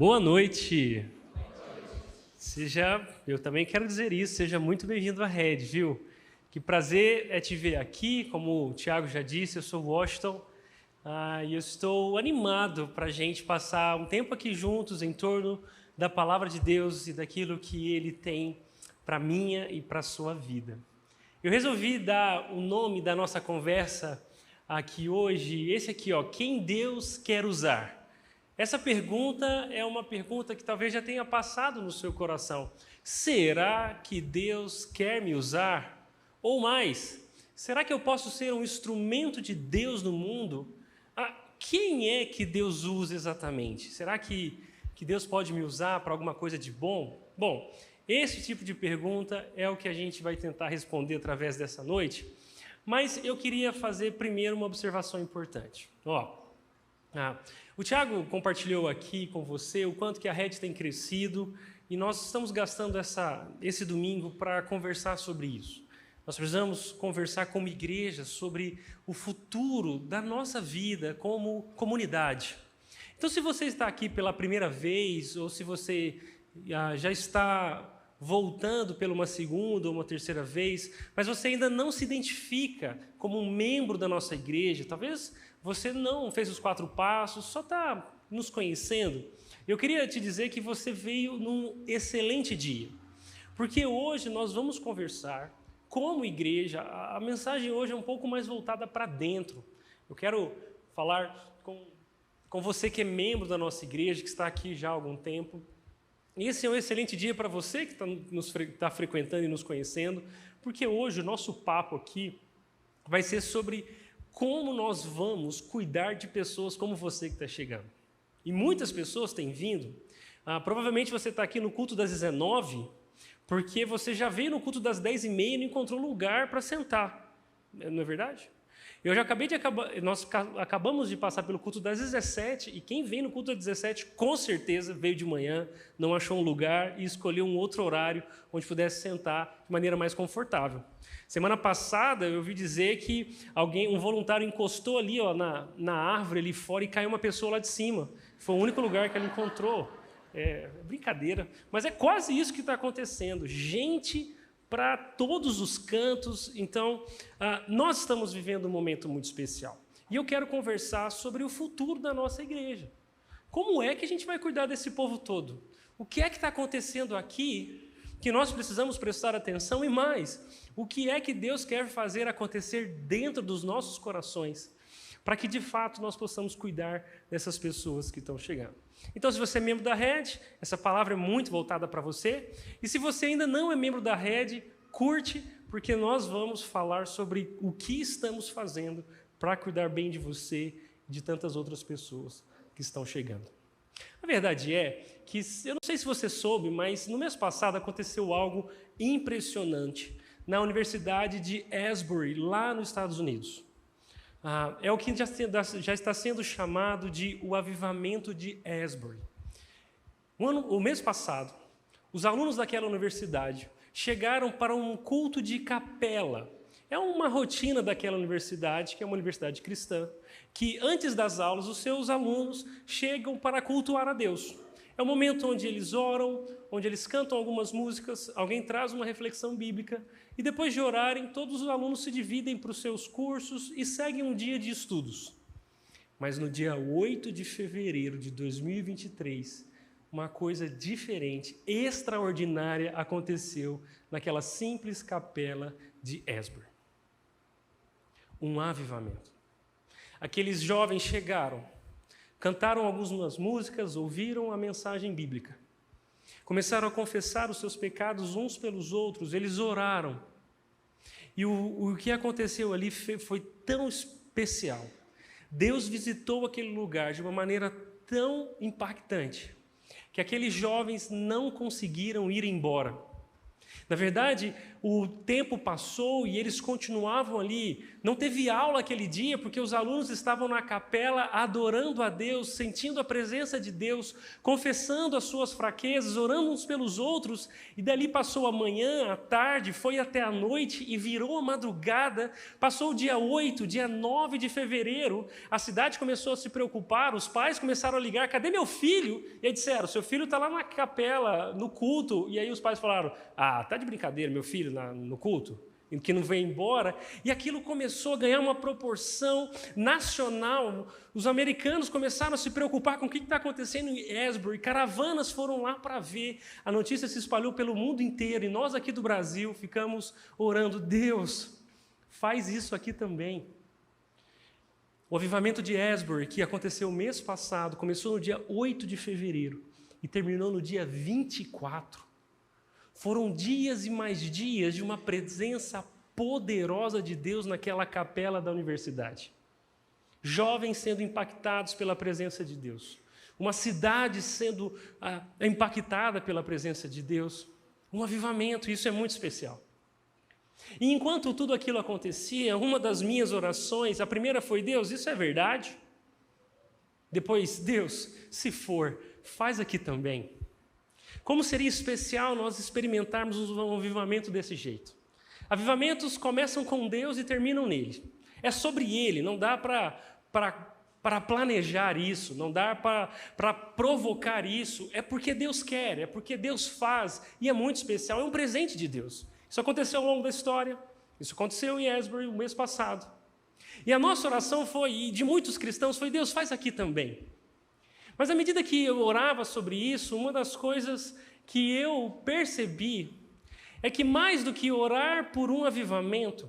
Boa noite. Eu também quero dizer isso, seja muito bem-vindo à Rede, viu? Que prazer é te ver aqui, como o Tiago já disse, eu sou o Washington, e eu estou animado para a gente passar um tempo aqui juntos em torno da Palavra de Deus e daquilo que Ele tem para a minha e para a sua vida. Eu resolvi dar o nome da nossa conversa aqui hoje, esse aqui, quem Deus quer usar? Essa pergunta é uma pergunta que talvez já tenha passado no seu coração. Será que Deus quer me usar? Ou mais, será que eu posso ser um instrumento de Deus no mundo? Quem é que Deus usa exatamente? Será que Deus pode me usar para alguma coisa de bom? Bom, esse tipo de pergunta é o que a gente vai tentar responder através dessa noite. Mas eu queria fazer primeiro uma observação importante. O Tiago compartilhou aqui com você o quanto que a Rede tem crescido e nós estamos gastando esse domingo para conversar sobre isso. Nós precisamos conversar como igreja sobre o futuro da nossa vida como comunidade. Então, se você está aqui pela primeira vez ou se você já está voltando pela uma segunda ou uma terceira vez, mas você ainda não se identifica como um membro da nossa igreja, talvez você não fez os 4 passos, só está nos conhecendo, eu queria te dizer que você veio num excelente dia, porque hoje nós vamos conversar como igreja. A mensagem hoje é um pouco mais voltada para dentro. Eu quero falar com você que é membro da nossa igreja, que está aqui já há algum tempo. Esse é um excelente dia para você que está frequentando e nos conhecendo, porque hoje o nosso papo aqui vai ser sobre como nós vamos cuidar de pessoas como você que está chegando. E muitas pessoas têm vindo. Provavelmente você está aqui no culto das 19, porque você já veio no culto das 10h30 e não encontrou lugar para sentar. Não é verdade? Nós acabamos de passar pelo culto das 17, e quem vem no culto das 17, com certeza, veio de manhã, não achou um lugar e escolheu um outro horário onde pudesse sentar de maneira mais confortável. Semana passada, eu ouvi dizer que um voluntário encostou ali na árvore ali fora e caiu uma pessoa lá de cima. Foi o único lugar que ele encontrou. É brincadeira, mas é quase isso que está acontecendo. Gente para todos os cantos. Então, nós estamos vivendo um momento muito especial. E eu quero conversar sobre o futuro da nossa igreja. Como é que a gente vai cuidar desse povo todo? O que é que está acontecendo aqui que nós precisamos prestar atenção? E mais, o que é que Deus quer fazer acontecer dentro dos nossos corações, para que, de fato, nós possamos cuidar dessas pessoas que estão chegando. Então, se você é membro da Rede, essa palavra é muito voltada para você. E se você ainda não é membro da Rede, curte, porque nós vamos falar sobre o que estamos fazendo para cuidar bem de você e de tantas outras pessoas que estão chegando. A verdade é que, eu não sei se você soube, mas no mês passado aconteceu algo impressionante na Universidade de Asbury, lá nos Estados Unidos. É o que já está sendo chamado de o avivamento de Asbury. O mês passado, os alunos daquela universidade chegaram para um culto de capela. É uma rotina daquela universidade, que é uma universidade cristã, que antes das aulas os seus alunos chegam para cultuar a Deus. É um momento onde eles oram, onde eles cantam algumas músicas, alguém traz uma reflexão bíblica, e depois de orarem, todos os alunos se dividem para os seus cursos e seguem um dia de estudos. Mas no dia 8 de fevereiro de 2023, uma coisa diferente, extraordinária aconteceu naquela simples capela de Asbury. Um avivamento. Aqueles jovens chegaram, cantaram algumas músicas, ouviram a mensagem bíblica. Começaram a confessar os seus pecados uns pelos outros, eles oraram. E o que aconteceu ali foi tão especial. Deus visitou aquele lugar de uma maneira tão impactante, que aqueles jovens não conseguiram ir embora. Na verdade, o tempo passou e eles continuavam ali. Não teve aula aquele dia porque os alunos estavam na capela adorando a Deus, sentindo a presença de Deus, confessando as suas fraquezas, orando uns pelos outros. E dali passou a manhã, a tarde, foi até a noite e virou a madrugada. Passou o dia 8, dia 9 de fevereiro. A cidade começou a se preocupar, os pais começaram a ligar: cadê meu filho? E aí disseram: seu filho está lá na capela, no culto. E aí os pais falaram: tá de brincadeira, meu filho no culto, que não vem embora. E aquilo começou a ganhar uma proporção nacional. Os americanos começaram a se preocupar com o que está acontecendo em Asbury. Caravanas foram lá para ver. A notícia se espalhou pelo mundo inteiro. E nós aqui do Brasil ficamos orando: Deus, faz isso aqui também. O avivamento de Asbury, que aconteceu mês passado, começou no dia 8 de fevereiro e terminou no dia 24. Foram dias e mais dias de uma presença poderosa de Deus naquela capela da universidade. Jovens sendo impactados pela presença de Deus. Uma cidade sendo impactada pela presença de Deus. Um avivamento, isso é muito especial. E enquanto tudo aquilo acontecia, uma das minhas orações, a primeira foi: Deus, isso é verdade? Depois: Deus, se for, faz aqui também. Como seria especial nós experimentarmos um avivamento desse jeito? Avivamentos começam com Deus e terminam nele. É sobre Ele, não dá para planejar isso, não dá para provocar isso. É porque Deus quer, é porque Deus faz, e é muito especial, é um presente de Deus. Isso aconteceu ao longo da história, isso aconteceu em Asbury o mês passado. E a nossa oração foi, e de muitos cristãos, foi: Deus, faz aqui também. Mas à medida que eu orava sobre isso, uma das coisas que eu percebi é que mais do que orar por um avivamento,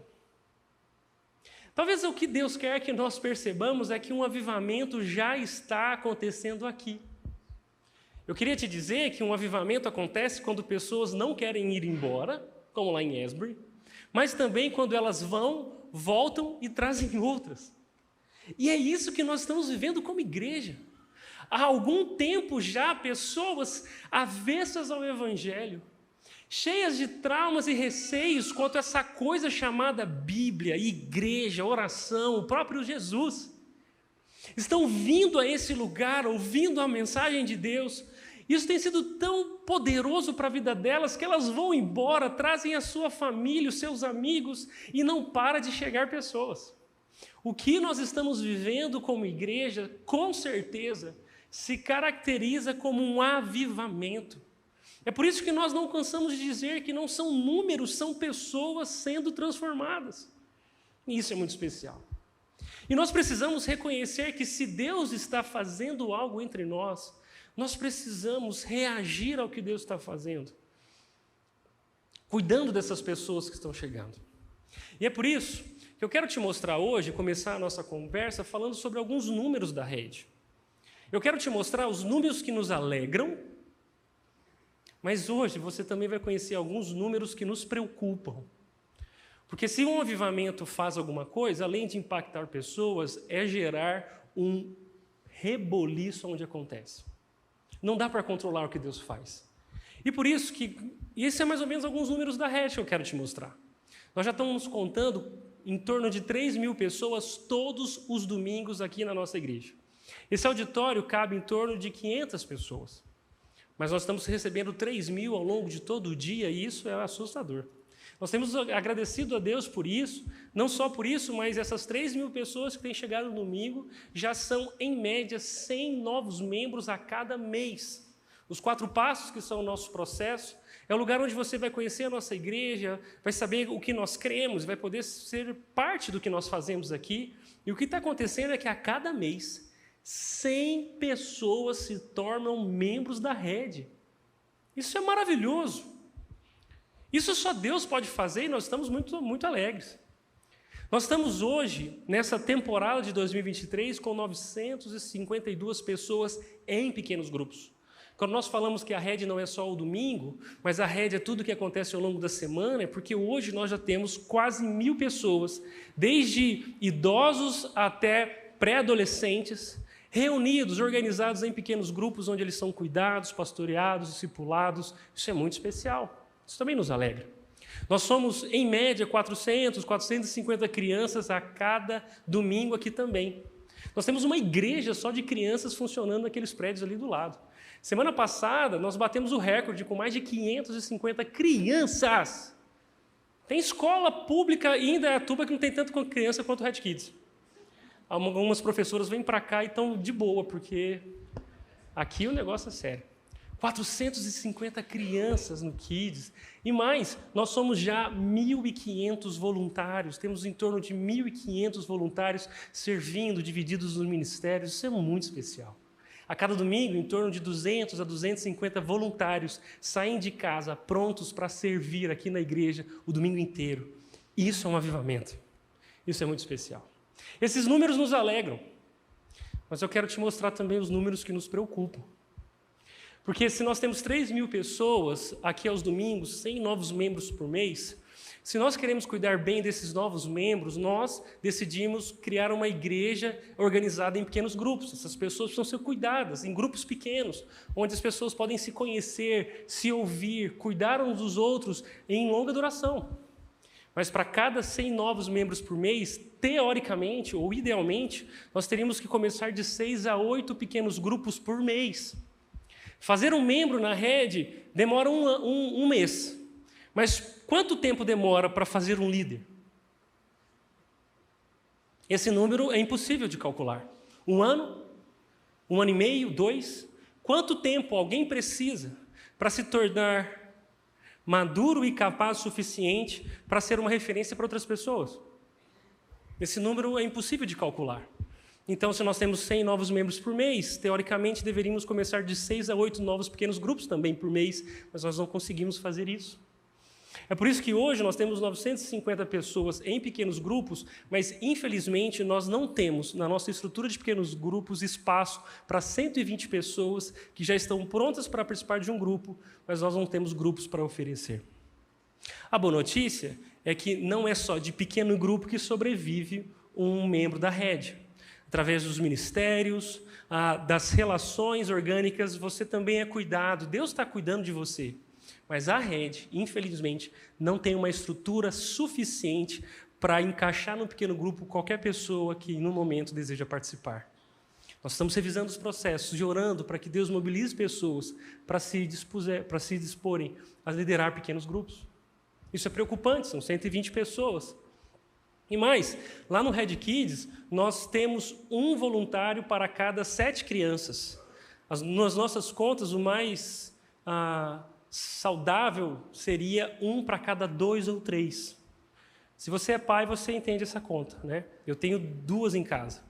talvez o que Deus quer que nós percebamos é que um avivamento já está acontecendo aqui. Eu queria te dizer que um avivamento acontece quando pessoas não querem ir embora, como lá em Asbury, mas também quando elas voltam e trazem outras. E é isso que nós estamos vivendo como igreja. Há algum tempo já, pessoas avessas ao Evangelho, cheias de traumas e receios quanto a essa coisa chamada Bíblia, igreja, oração, o próprio Jesus, estão vindo a esse lugar, ouvindo a mensagem de Deus. Isso tem sido tão poderoso para a vida delas que elas vão embora, trazem a sua família, os seus amigos, e não para de chegar pessoas. O que nós estamos vivendo como igreja, com certeza, se caracteriza como um avivamento. É por isso que nós não cansamos de dizer que não são números, são pessoas sendo transformadas. E isso é muito especial. E nós precisamos reconhecer que se Deus está fazendo algo entre nós, nós precisamos reagir ao que Deus está fazendo, cuidando dessas pessoas que estão chegando. E é por isso que eu quero te mostrar hoje, começar a nossa conversa falando sobre alguns números da rede. Eu quero te mostrar os números que nos alegram, mas hoje você também vai conhecer alguns números que nos preocupam. Porque se um avivamento faz alguma coisa, além de impactar pessoas, é gerar um reboliço onde acontece. Não dá para controlar o que Deus faz. E por isso esse é mais ou menos alguns números da rede que eu quero te mostrar. Nós já estamos contando em torno de 3.000 pessoas todos os domingos aqui na nossa igreja. Esse auditório cabe em torno de 500 pessoas. Mas nós estamos recebendo 3.000 ao longo de todo o dia, e isso é assustador. Nós temos agradecido a Deus por isso, não só por isso, mas essas 3.000 pessoas que têm chegado no domingo já são, em média, 100 novos membros a cada mês. Os 4 passos, que são o nosso processo, é o lugar onde você vai conhecer a nossa igreja, vai saber o que nós cremos, vai poder ser parte do que nós fazemos aqui. E o que está acontecendo é que a cada mês, 100 pessoas se tornam membros da rede. Isso é maravilhoso. Isso só Deus pode fazer e nós estamos muito, muito alegres. Nós estamos hoje, nessa temporada de 2023, com 952 pessoas em pequenos grupos. Quando nós falamos que a rede não é só o domingo, mas a rede é tudo o que acontece ao longo da semana, é porque hoje nós já temos quase 1.000 pessoas, desde idosos até pré-adolescentes, reunidos, organizados em pequenos grupos, onde eles são cuidados, pastoreados, discipulados. Isso é muito especial. Isso também nos alegra. Nós somos, em média, 450 crianças a cada domingo aqui também. Nós temos uma igreja só de crianças funcionando naqueles prédios ali do lado. Semana passada, nós batemos o recorde com mais de 550 crianças. Tem escola pública em Indaiatuba que não tem tanto criança quanto o Red Kids. Algumas professoras vêm para cá e estão de boa, porque aqui o negócio é sério. 450 crianças no Kids. E mais, nós somos já 1.500 voluntários. Temos em torno de 1.500 voluntários servindo, divididos nos ministérios. Isso é muito especial. A cada domingo, em torno de 200 a 250 voluntários saem de casa prontos para servir aqui na igreja o domingo inteiro. Isso é um avivamento. Isso é muito especial. Esses números nos alegram, mas eu quero te mostrar também os números que nos preocupam. Porque se nós temos 3.000 pessoas aqui aos domingos, 100 novos membros por mês, se nós queremos cuidar bem desses novos membros, nós decidimos criar uma igreja organizada em pequenos grupos. Essas pessoas precisam ser cuidadas em grupos pequenos, onde as pessoas podem se conhecer, se ouvir, cuidar uns dos outros em longa duração. Mas para cada 100 novos membros por mês, teoricamente ou idealmente, nós teríamos que começar de 6 a 8 pequenos grupos por mês. Fazer um membro na rede demora um mês. Mas quanto tempo demora para fazer um líder? Esse número é impossível de calcular. 1 ano? 1 ano e meio? 2? Quanto tempo alguém precisa para se tornar maduro e capaz o suficiente para ser uma referência para outras pessoas? Esse número é impossível de calcular. Então, se nós temos 100 novos membros por mês, teoricamente deveríamos começar de 6 a 8 novos pequenos grupos também por mês, mas nós não conseguimos fazer isso. É por isso que hoje nós temos 950 pessoas em pequenos grupos, mas infelizmente nós não temos na nossa estrutura de pequenos grupos espaço para 120 pessoas que já estão prontas para participar de um grupo, mas nós não temos grupos para oferecer. A boa notícia é que não é só de pequeno grupo que sobrevive um membro da rede. Através dos ministérios, das relações orgânicas, você também é cuidado. Deus está cuidando de você. Mas a rede, infelizmente, não tem uma estrutura suficiente para encaixar no pequeno grupo qualquer pessoa que, no momento, deseja participar. Nós estamos revisando os processos e orando para que Deus mobilize pessoas para se disporem a liderar pequenos grupos. Isso é preocupante, são 120 pessoas. E mais, lá no Red Kids, nós temos um voluntário para cada 7 crianças. Nas nossas contas, o mais saudável seria 1 para cada 2 ou 3. Se você é pai, você entende essa conta, né? Eu tenho 2 em casa.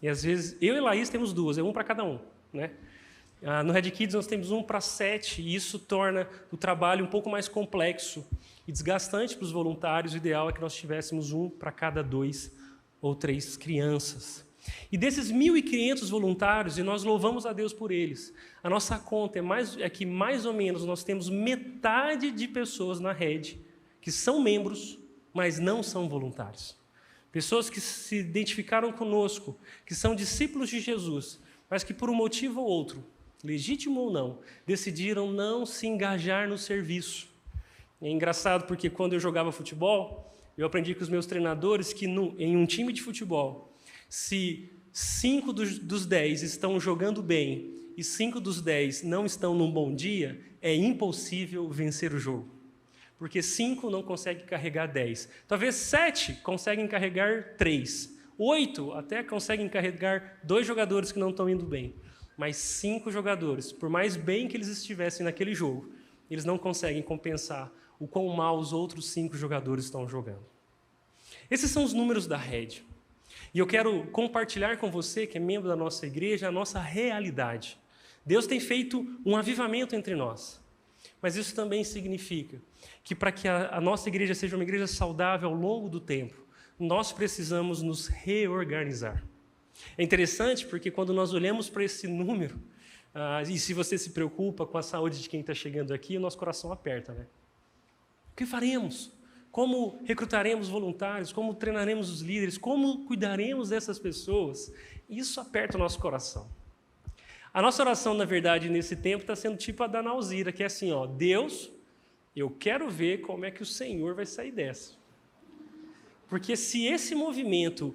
E às vezes, eu e Laís temos 2, é 1 para cada um, né? No Red Kids nós temos 1 para 7, e isso torna o trabalho um pouco mais complexo e desgastante para os voluntários. O ideal é que nós tivéssemos 1 para cada 2 ou 3 crianças. E desses 1.500 voluntários, e nós louvamos a Deus por eles, a nossa conta é que mais ou menos nós temos metade de pessoas na rede que são membros, mas não são voluntários. Pessoas que se identificaram conosco, que são discípulos de Jesus, mas que por um motivo ou outro, legítimo ou não, decidiram não se engajar no serviço. É engraçado porque quando eu jogava futebol, eu aprendi com os meus treinadores que em um time de futebol, se 5 dos 10 estão jogando bem e 5 dos 10 não estão num bom dia, é impossível vencer o jogo. Porque 5 não conseguem carregar 10. Talvez 7 conseguem carregar 3. 8 até conseguem carregar 2 jogadores que não estão indo bem. Mas 5 jogadores, por mais bem que eles estivessem naquele jogo, eles não conseguem compensar o quão mal os outros 5 jogadores estão jogando. Esses são os números da rede. E eu quero compartilhar com você, que é membro da nossa igreja, a nossa realidade. Deus tem feito um avivamento entre nós. Mas isso também significa que para que a nossa igreja seja uma igreja saudável ao longo do tempo, nós precisamos nos reorganizar. É interessante porque quando nós olhamos para esse número, e se você se preocupa com a saúde de quem está chegando aqui, o nosso coração aperta, né? O que faremos? Como recrutaremos voluntários? Como treinaremos os líderes? Como cuidaremos dessas pessoas? Isso aperta o nosso coração. A nossa oração, na verdade, nesse tempo, está sendo tipo a da Nauzira, que é assim, ó, Deus, Eu quero ver como é que o Senhor vai sair dessa. Porque se esse movimento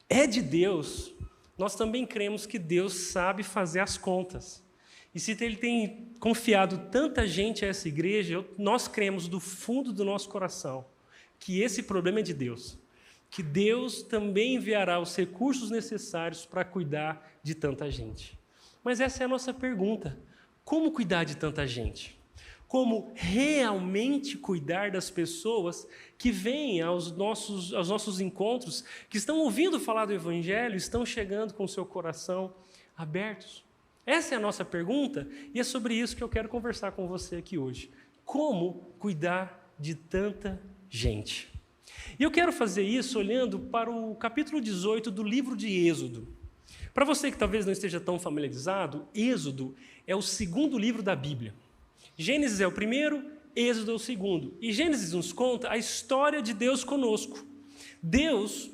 é de Deus, nós também cremos que Deus sabe fazer as contas. E se Ele tem confiado tanta gente a essa igreja, nós cremos do fundo do nosso coração que esse problema é de Deus. Que Deus também enviará os recursos necessários para cuidar de tanta gente. Mas essa é a nossa pergunta. Como cuidar de tanta gente? Como realmente cuidar das pessoas que vêm aos nossos encontros, que estão ouvindo falar do Evangelho, estão chegando com o seu coração abertos? Essa é a nossa pergunta e é sobre isso que eu quero conversar com você aqui hoje. Como cuidar de tanta gente? E eu quero fazer isso olhando para o capítulo 18 do livro de Êxodo. Para você que talvez não esteja tão familiarizado, Êxodo é o segundo livro da Bíblia. Gênesis é o primeiro, Êxodo é o segundo. E Gênesis nos conta a história de Deus conosco. Deus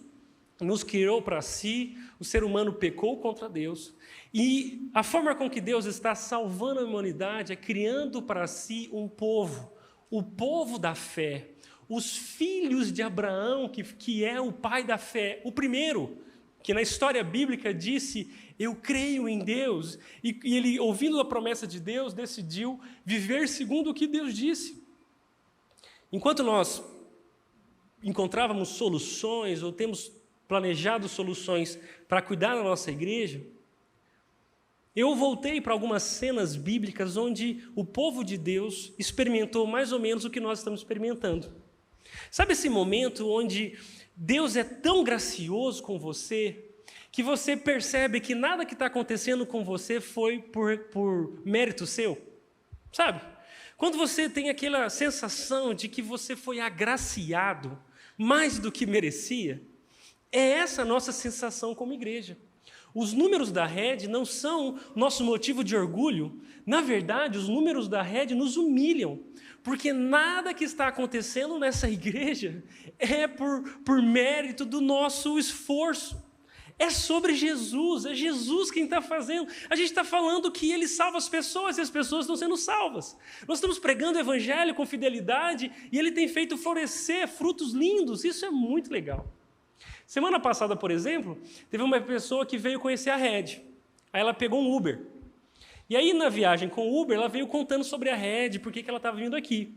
nos criou para si, o ser humano pecou contra Deus, e a forma com que Deus está salvando a humanidade é criando para si um povo, o povo da fé, os filhos de Abraão, que é o pai da fé, o primeiro, que na história bíblica disse, eu creio em Deus, e ele, ouvindo a promessa de Deus, decidiu viver segundo o que Deus disse. Enquanto nós encontrávamos soluções, ou temos planejado soluções para cuidar da nossa igreja, eu voltei para algumas cenas bíblicas onde o povo de Deus experimentou mais ou menos o que nós estamos experimentando. Sabe esse momento onde Deus é tão gracioso com você, que você percebe que nada que está acontecendo com você foi por mérito seu? Sabe? Quando você tem aquela sensação de que você foi agraciado mais do que merecia, é essa a nossa sensação como igreja. Os números da Rede não são nosso motivo de orgulho. Na verdade, os números da Rede nos humilham, porque nada que está acontecendo nessa igreja é por mérito do nosso esforço. É sobre Jesus, é Jesus quem está fazendo. A gente está falando que Ele salva as pessoas e as pessoas estão sendo salvas. Nós estamos pregando o Evangelho com fidelidade e Ele tem feito florescer frutos lindos. Isso é muito legal. Semana passada, por exemplo, teve uma pessoa que veio conhecer a Rede. Aí ela pegou um Uber. E aí, na viagem com o Uber, ela veio contando sobre a Rede, por que ela estava vindo aqui.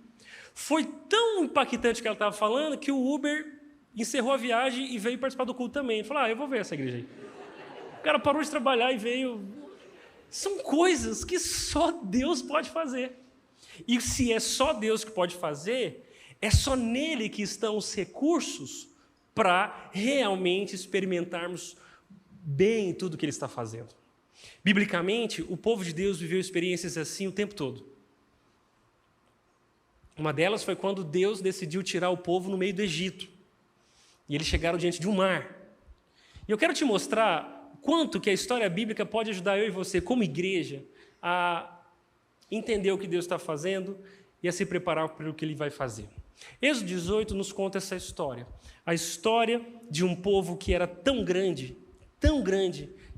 Foi tão impactante o que ela estava falando que o Uber encerrou a viagem e veio participar do culto também. Ele falou, eu vou ver essa igreja aí. O cara parou de trabalhar e veio. São coisas que só Deus pode fazer. E se é só Deus que pode fazer, é só nele que estão os recursos para realmente experimentarmos bem tudo que Ele está fazendo. Biblicamente, o povo de Deus viveu experiências assim o tempo todo. Uma delas foi quando Deus decidiu tirar o povo no meio do Egito. E eles chegaram diante de um mar. E eu quero te mostrar quanto que a história bíblica pode ajudar eu e você, como igreja, a entender o que Deus está fazendo e a se preparar para o que Ele vai fazer. Êxodo 18 nos conta essa história. A história de um povo que era tão grande,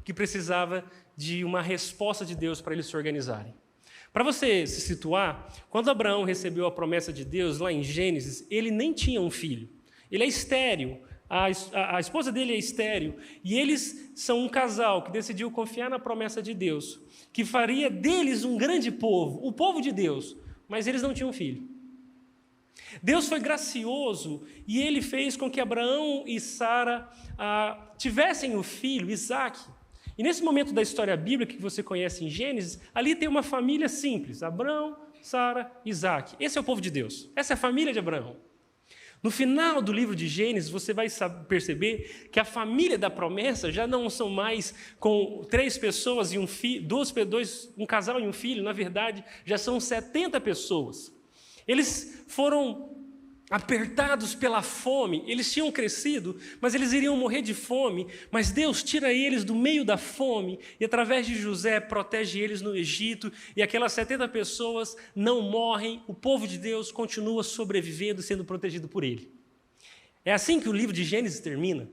que precisava de uma resposta de Deus para eles se organizarem. Para você se situar, quando Abraão recebeu a promessa de Deus, lá em Gênesis, ele nem tinha um filho. Ele é estéril, a esposa dele é estéril, e eles são um casal que decidiu confiar na promessa de Deus, que faria deles um grande povo, o povo de Deus, mas eles não tinham filho. Deus foi gracioso e Ele fez com que Abraão e Sara tivessem o filho, Isaque. E nesse momento da história bíblica que você conhece em Gênesis, ali tem uma família simples, Abraão, Sara, Isaque. Esse é o povo de Deus, essa é a família de Abraão. No final do livro de Gênesis, você vai perceber que a família da promessa já não são mais com 3 pessoas e um filho, um casal e um filho, na verdade, já são 70 pessoas. Eles foram apertados pela fome, eles tinham crescido, mas eles iriam morrer de fome, mas Deus tira eles do meio da fome e através de José protege eles no Egito e aquelas 70 pessoas não morrem, o povo de Deus continua sobrevivendo e sendo protegido por Ele. É assim que o livro de Gênesis termina,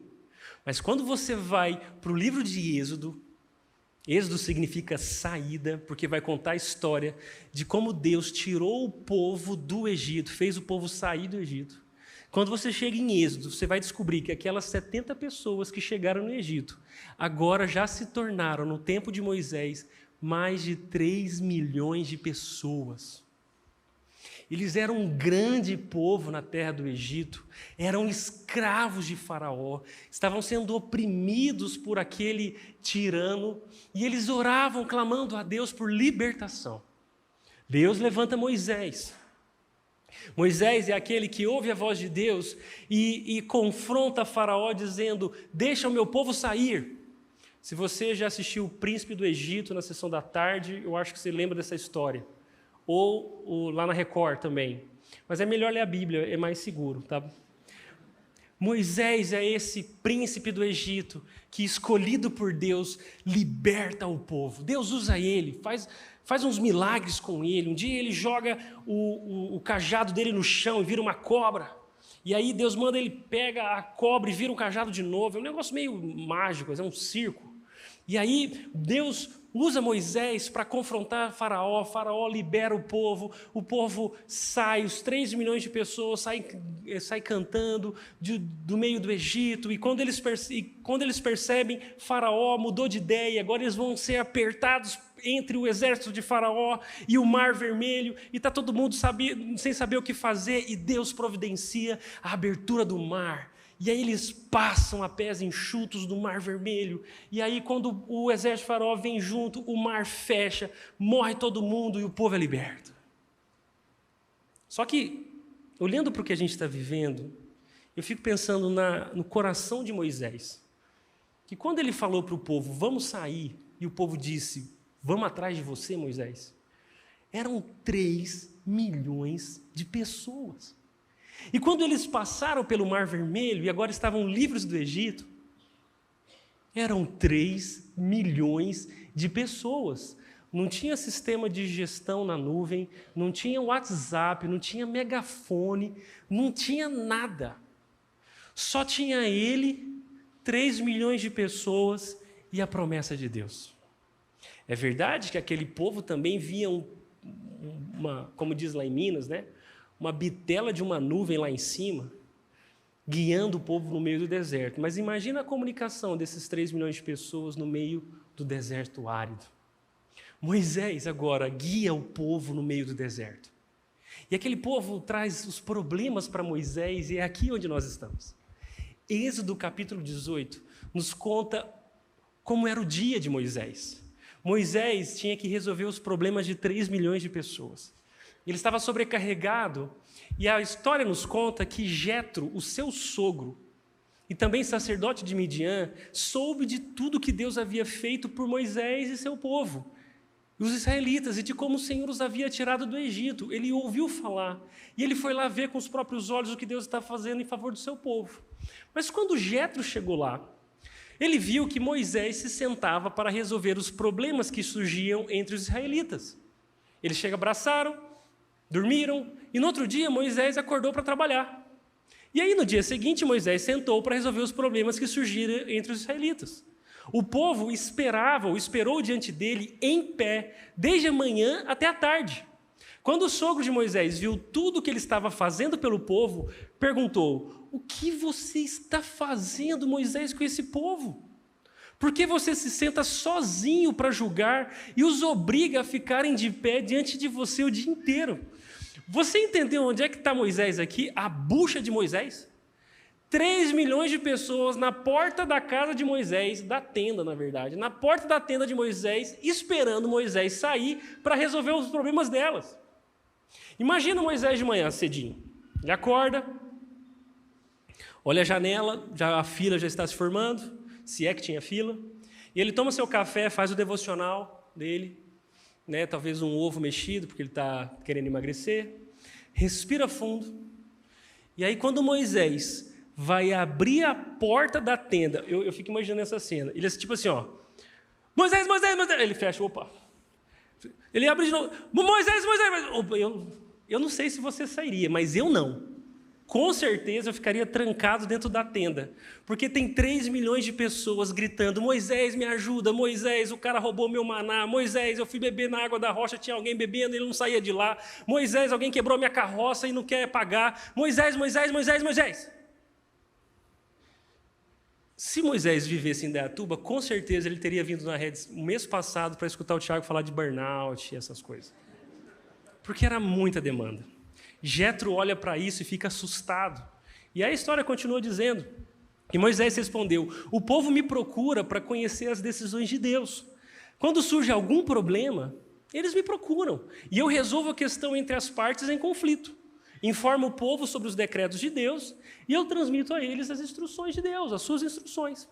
mas quando você vai para o livro de Êxodo, Êxodo significa saída, porque vai contar a história de como Deus tirou o povo do Egito, fez o povo sair do Egito. Quando você chega em Êxodo, você vai descobrir que aquelas 70 pessoas que chegaram no Egito, agora já se tornaram, no tempo de Moisés, mais de 3 milhões de pessoas. Eles eram um grande povo na terra do Egito, eram escravos de Faraó, estavam sendo oprimidos por aquele tirano, e eles oravam, clamando a Deus por libertação. Deus levanta Moisés. Moisés é aquele que ouve a voz de Deus e confronta Faraó dizendo: deixa o meu povo sair. Se você já assistiu O Príncipe do Egito na sessão da tarde, eu acho que você lembra dessa história. Ou lá na Record também. Mas é melhor ler a Bíblia, é mais seguro, tá? Moisés é esse príncipe do Egito que, escolhido por Deus, liberta o povo. Deus usa ele, faz uns milagres com ele. Um dia ele joga o cajado dele no chão e vira uma cobra. E aí Deus manda ele pega a cobra e vira um cajado de novo. É um negócio meio mágico, é um circo. E aí Deus usa Moisés para confrontar Faraó. Faraó libera o povo sai, os 3 milhões de pessoas saem cantando do meio do Egito. E quando eles percebem, Faraó mudou de ideia, agora eles vão ser apertados entre o exército de Faraó e o Mar Vermelho, e está todo mundo sem saber o que fazer, e Deus providencia a abertura do mar. E aí eles passam a pés enxutos do Mar Vermelho. E aí quando o exército de Faraó vem junto, o mar fecha, morre todo mundo e o povo é liberto. Só que, olhando para o que a gente está vivendo, eu fico pensando no coração de Moisés. Que quando ele falou para o povo, vamos sair, e o povo disse, vamos atrás de você, Moisés. Eram 3 milhões de pessoas. E quando eles passaram pelo Mar Vermelho e agora estavam livres do Egito, eram 3 milhões de pessoas. Não tinha sistema de gestão na nuvem, não tinha WhatsApp, não tinha megafone, não tinha nada. Só tinha ele, 3 milhões de pessoas e a promessa de Deus. É verdade que aquele povo também via como diz lá em Minas, né? Uma bitela de uma nuvem lá em cima, guiando o povo no meio do deserto. Mas imagina a comunicação desses 3 milhões de pessoas no meio do deserto árido. Moisés agora guia o povo no meio do deserto. E aquele povo traz os problemas para Moisés, e é aqui onde nós estamos. Êxodo capítulo 18 nos conta como era o dia de Moisés. Moisés tinha que resolver os problemas de 3 milhões de pessoas. Ele estava sobrecarregado, e a história nos conta que Jetro, o seu sogro, e também sacerdote de Midian, soube de tudo que Deus havia feito por Moisés e seu povo, os israelitas, e de como o Senhor os havia tirado do Egito. Ele ouviu falar, e ele foi lá ver com os próprios olhos o que Deus está fazendo em favor do seu povo. Mas quando Jetro chegou lá, ele viu que Moisés se sentava para resolver os problemas que surgiam entre os israelitas. Eles abraçaram, dormiram, e no outro dia Moisés acordou para trabalhar. E aí no dia seguinte Moisés sentou para resolver os problemas que surgiram entre os israelitas. O povo esperou diante dele em pé, desde a manhã até a tarde. Quando o sogro de Moisés viu tudo o que ele estava fazendo pelo povo, perguntou: o que você está fazendo, Moisés, com esse povo? Por que você se senta sozinho para julgar e os obriga a ficarem de pé diante de você o dia inteiro? Você entendeu onde é que está Moisés aqui? A bucha de Moisés? 3 milhões de pessoas na porta da casa de Moisés, da tenda, na verdade, na porta da tenda de Moisés, esperando Moisés sair para resolver os problemas delas. Imagina Moisés de manhã, cedinho. Ele acorda, olha a janela, a fila já está se formando, se é que tinha fila, e ele toma seu café, faz o devocional dele, né, talvez um ovo mexido, porque ele está querendo emagrecer, respira fundo, e aí quando Moisés vai abrir a porta da tenda, eu fico imaginando essa cena, ele é tipo assim, ó, Moisés, ele fecha, opa, ele abre de novo, Moisés, opa, eu não sei se você sairia, mas eu não. com certeza eu ficaria trancado dentro da tenda, porque tem 3 milhões de pessoas gritando: Moisés, me ajuda, Moisés, o cara roubou meu maná, Moisés, eu fui beber na água da rocha, tinha alguém bebendo, ele não saía de lá, Moisés, alguém quebrou minha carroça e não quer pagar, Moisés, Moisés, Moisés, Moisés. Se Moisés vivesse em Indaiatuba, com certeza ele teria vindo na rede o mês passado para escutar o Tiago falar de burnout e essas coisas, porque era muita demanda. Jetro olha para isso e fica assustado. E a história continua dizendo que Moisés respondeu: o povo me procura para conhecer as decisões de Deus. Quando surge algum problema, eles me procuram. E eu resolvo a questão entre as partes em conflito. Informo o povo sobre os decretos de Deus e eu transmito a eles as instruções de Deus, as suas instruções.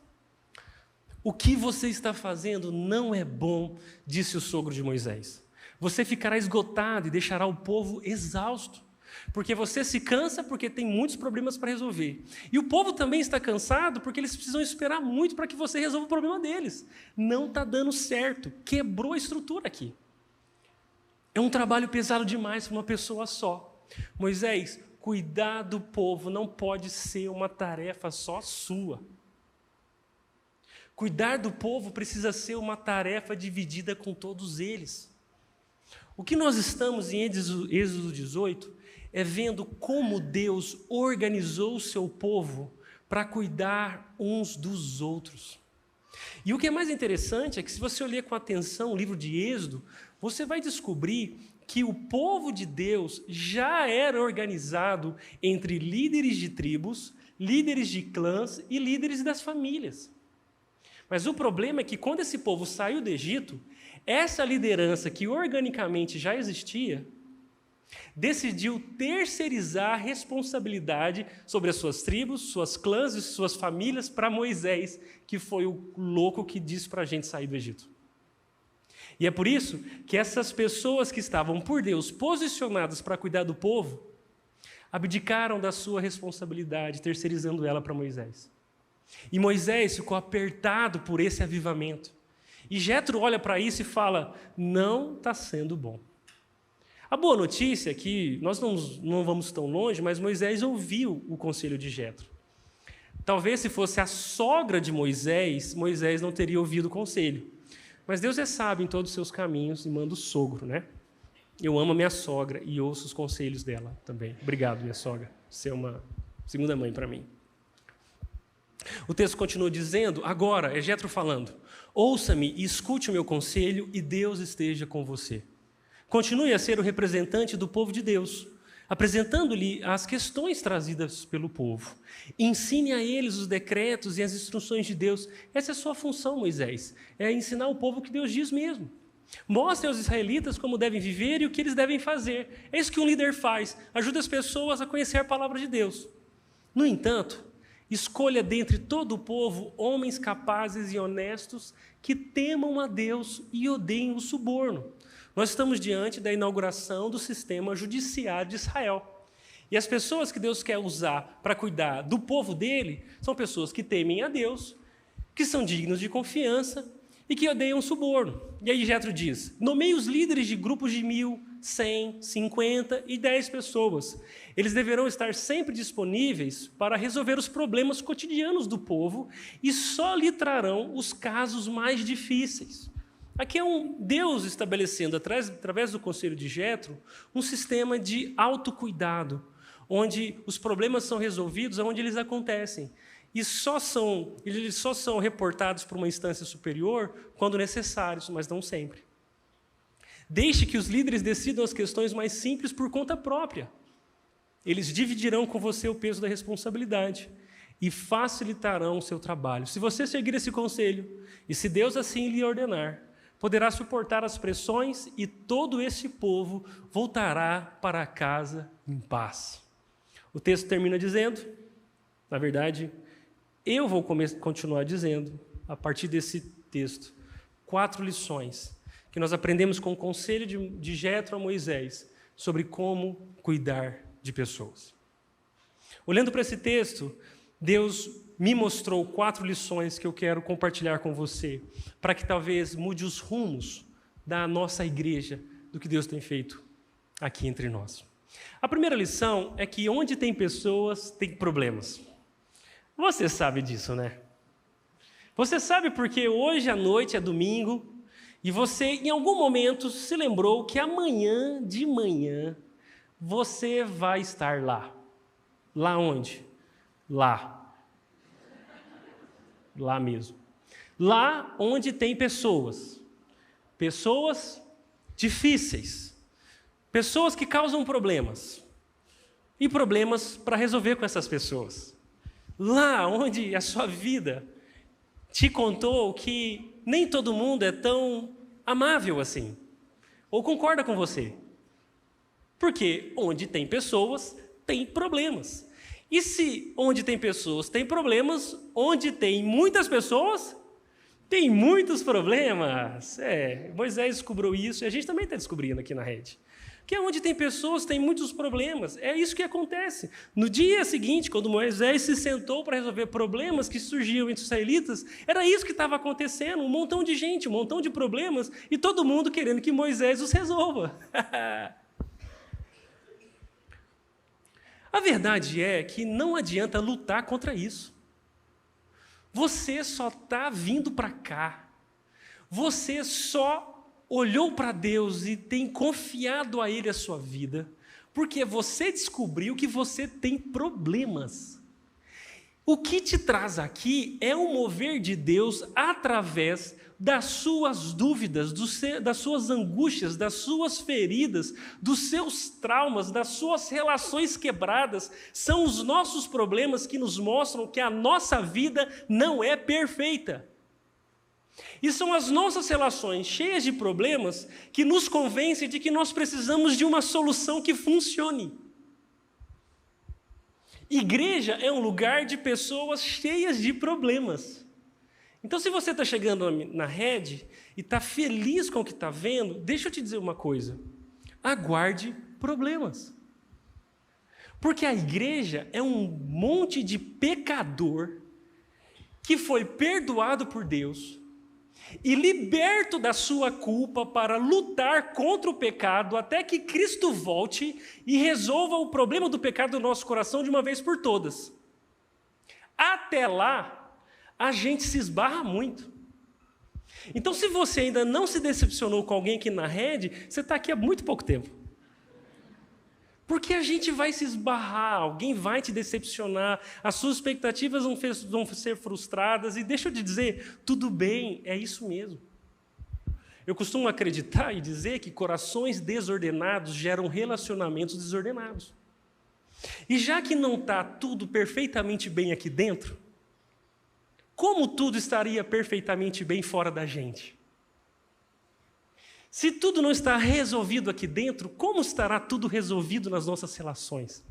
O que você está fazendo não é bom, disse o sogro de Moisés. Você ficará esgotado e deixará o povo exausto. Porque você se cansa porque tem muitos problemas para resolver. E o povo também está cansado porque eles precisam esperar muito para que você resolva o problema deles. Não está dando certo. Quebrou a estrutura aqui. É um trabalho pesado demais para uma pessoa só. Moisés, cuidar do povo não pode ser uma tarefa só sua. Cuidar do povo precisa ser uma tarefa dividida com todos eles. O que nós estamos em Êxodo 18 é vendo como Deus organizou o seu povo para cuidar uns dos outros. E o que é mais interessante é que, se você olhar com atenção o livro de Êxodo, você vai descobrir que o povo de Deus já era organizado entre líderes de tribos, líderes de clãs e líderes das famílias. Mas o problema é que, quando esse povo saiu do Egito, essa liderança que organicamente já existia decidiu terceirizar a responsabilidade sobre as suas tribos, suas clãs e suas famílias para Moisés, que foi o louco que disse para a gente sair do Egito. E é por isso que essas pessoas que estavam por Deus posicionadas para cuidar do povo, abdicaram da sua responsabilidade, terceirizando ela para Moisés. E Moisés ficou apertado por esse avivamento. E Jetro olha para isso e fala: não está sendo bom. A boa notícia é que nós não vamos tão longe, mas Moisés ouviu o conselho de Jetro. Talvez, se fosse a sogra de Moisés, Moisés não teria ouvido o conselho. Mas Deus é sábio em todos os seus caminhos e manda o sogro, né? Eu amo a minha sogra e ouço os conselhos dela também. Obrigado, minha sogra. Você é uma segunda mãe para mim. O texto continua dizendo: agora, é Jetro falando, ouça-me e escute o meu conselho e Deus esteja com você. Continue a ser o representante do povo de Deus, apresentando-lhe as questões trazidas pelo povo. Ensine a eles os decretos e as instruções de Deus. Essa é a sua função, Moisés, é ensinar o povo o que Deus diz mesmo. Mostre aos israelitas como devem viver e o que eles devem fazer. É isso que um líder faz, ajuda as pessoas a conhecer a palavra de Deus. No entanto, escolha dentre todo o povo homens capazes e honestos que temam a Deus e odeiem o suborno. Nós estamos diante da inauguração do sistema judiciário de Israel. E as pessoas que Deus quer usar para cuidar do povo dele são pessoas que temem a Deus, que são dignos de confiança e que odeiam o suborno. E aí Jetro diz: nomeie os líderes de grupos de 1.000, 100, 50 e 10 pessoas. Eles deverão estar sempre disponíveis para resolver os problemas cotidianos do povo e só lhe trarão os casos mais difíceis. Aqui é um Deus estabelecendo, através do conselho de Jetro, um sistema de autocuidado, onde os problemas são resolvidos onde eles acontecem. E eles só são reportados por uma instância superior quando necessários, mas não sempre. Deixe que os líderes decidam as questões mais simples por conta própria. Eles dividirão com você o peso da responsabilidade e facilitarão o seu trabalho. Se você seguir esse conselho, e se Deus assim lhe ordenar, poderá suportar as pressões e todo esse povo voltará para casa em paz. O texto termina dizendo, na verdade, eu vou continuar dizendo, a partir desse texto, 4 lições que nós aprendemos com o conselho de Jetro a Moisés sobre como cuidar de pessoas. Olhando para esse texto, Deus me mostrou 4 lições que eu quero compartilhar com você, para que talvez mude os rumos da nossa igreja, do que Deus tem feito aqui entre nós. A primeira lição é que onde tem pessoas, tem problemas. Você sabe disso, né? Você sabe porque hoje à noite é domingo e você, em algum momento, se lembrou que amanhã de manhã você vai estar lá. Lá onde? Lá. Lá mesmo. Lá onde tem pessoas. Pessoas difíceis. Pessoas que causam problemas. E problemas para resolver com essas pessoas. Lá onde a sua vida te contou que nem todo mundo é tão amável assim. Ou concorda com você. Porque onde tem pessoas, tem problemas. E se onde tem pessoas tem problemas, onde tem muitas pessoas, tem muitos problemas. Moisés descobriu isso e a gente também está descobrindo aqui na rede. Que onde tem pessoas, tem muitos problemas. É isso que acontece. No dia seguinte, quando Moisés se sentou para resolver problemas que surgiam entre os israelitas, era isso que estava acontecendo. Um montão de gente, um montão de problemas, e todo mundo querendo que Moisés os resolva. A verdade é que não adianta lutar contra isso. Você só está vindo para cá. Você só olhou para Deus e tem confiado a Ele a sua vida, porque você descobriu que você tem problemas. O que te traz aqui é o mover de Deus através das suas dúvidas, das suas angústias, das suas feridas, dos seus traumas, das suas relações quebradas. São os nossos problemas que nos mostram que a nossa vida não é perfeita. E são as nossas relações cheias de problemas que nos convencem de que nós precisamos de uma solução que funcione. Igreja é um lugar de pessoas cheias de problemas. Então, se você está chegando na rede e está feliz com o que está vendo, deixa eu te dizer uma coisa. Aguarde problemas. Porque a igreja é um monte de pecador que foi perdoado por Deus e liberto da sua culpa para lutar contra o pecado até que Cristo volte e resolva o problema do pecado do nosso coração de uma vez por todas. Até lá, a gente se esbarra muito. Então, se você ainda não se decepcionou com alguém aqui na rede, você está aqui há muito pouco tempo. Porque a gente vai se esbarrar, alguém vai te decepcionar, as suas expectativas vão ser frustradas, e deixa eu te dizer, tudo bem, é isso mesmo. Eu costumo acreditar e dizer que corações desordenados geram relacionamentos desordenados. E já que não está tudo perfeitamente bem aqui dentro, como tudo estaria perfeitamente bem fora da gente? Se tudo não está resolvido aqui dentro, como estará tudo resolvido nas nossas relações?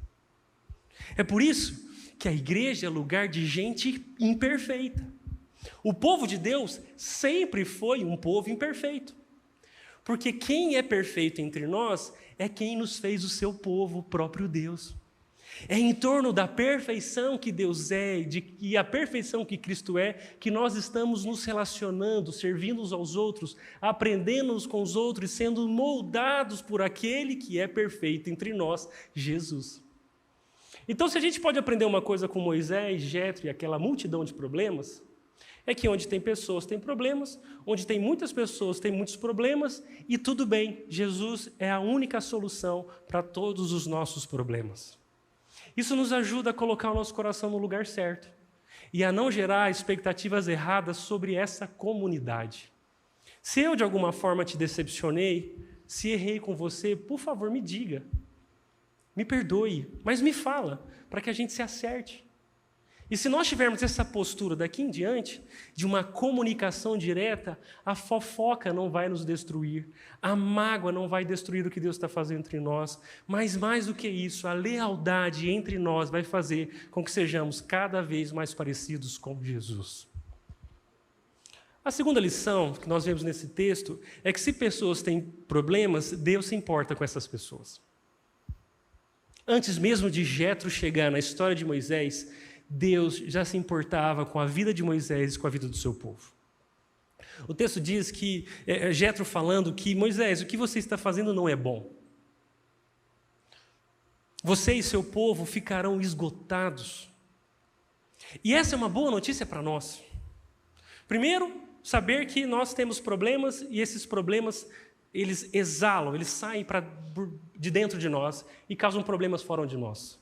É por isso que a igreja é lugar de gente imperfeita. O povo de Deus sempre foi um povo imperfeito. Porque quem é perfeito entre nós é quem nos fez o seu povo, o próprio Deus. É em torno da perfeição que Deus é e a perfeição que Cristo é, que nós estamos nos relacionando, servindo uns aos outros, aprendendo uns com os outros e sendo moldados por aquele que é perfeito entre nós, Jesus. Então, se a gente pode aprender uma coisa com Moisés, Jetro e aquela multidão de problemas, é que onde tem pessoas tem problemas, onde tem muitas pessoas tem muitos problemas, e tudo bem, Jesus é a única solução para todos os nossos problemas. Isso nos ajuda a colocar o nosso coração no lugar certo e a não gerar expectativas erradas sobre essa comunidade. Se eu, de alguma forma, te decepcionei, se errei com você, por favor, me diga. Me perdoe, mas me fala, para que a gente se acerte. E se nós tivermos essa postura daqui em diante, de uma comunicação direta, a fofoca não vai nos destruir, a mágoa não vai destruir o que Deus está fazendo entre nós, mas mais do que isso, a lealdade entre nós vai fazer com que sejamos cada vez mais parecidos com Jesus. A segunda lição que nós vemos nesse texto é que se pessoas têm problemas, Deus se importa com essas pessoas. Antes mesmo de Jetro chegar na história de Moisés, Deus já se importava com a vida de Moisés e com a vida do seu povo. O texto diz que, Jetro falando que, Moisés, o que você está fazendo não é bom. Você e seu povo ficarão esgotados. E essa é uma boa notícia para nós. Primeiro, saber que nós temos problemas e esses problemas, eles exalam, eles saem de dentro de nós e causam problemas fora de nós.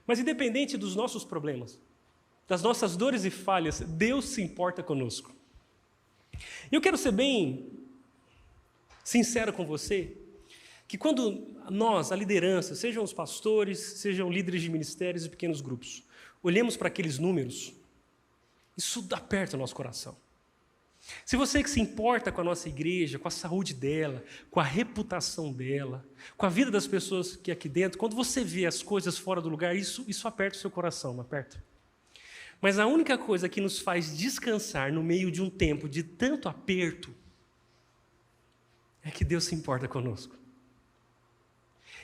Mas independente dos nossos problemas, das nossas dores e falhas, Deus se importa conosco. E eu quero ser bem sincero com você, que quando nós, a liderança, sejam os pastores, sejam líderes de ministérios e pequenos grupos, olhemos para aqueles números, isso aperta o nosso coração. Se você que se importa com a nossa igreja, com a saúde dela, com a reputação dela, com a vida das pessoas que aqui dentro, quando você vê as coisas fora do lugar, isso aperta o seu coração, não aperta? Mas a única coisa que nos faz descansar no meio de um tempo de tanto aperto é que Deus se importa conosco.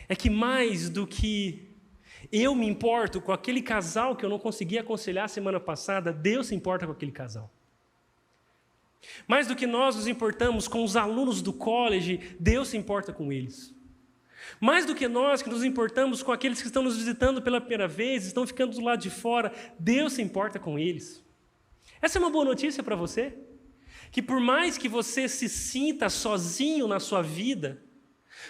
É que mais do que eu me importo com aquele casal que eu não consegui aconselhar semana passada, Deus se importa com aquele casal. Mais do que nós nos importamos com os alunos do college, Deus se importa com eles. Mais do que nós que nos importamos com aqueles que estão nos visitando pela primeira vez, estão ficando do lado de fora, Deus se importa com eles. Essa é uma boa notícia para você? Que por mais que você se sinta sozinho na sua vida,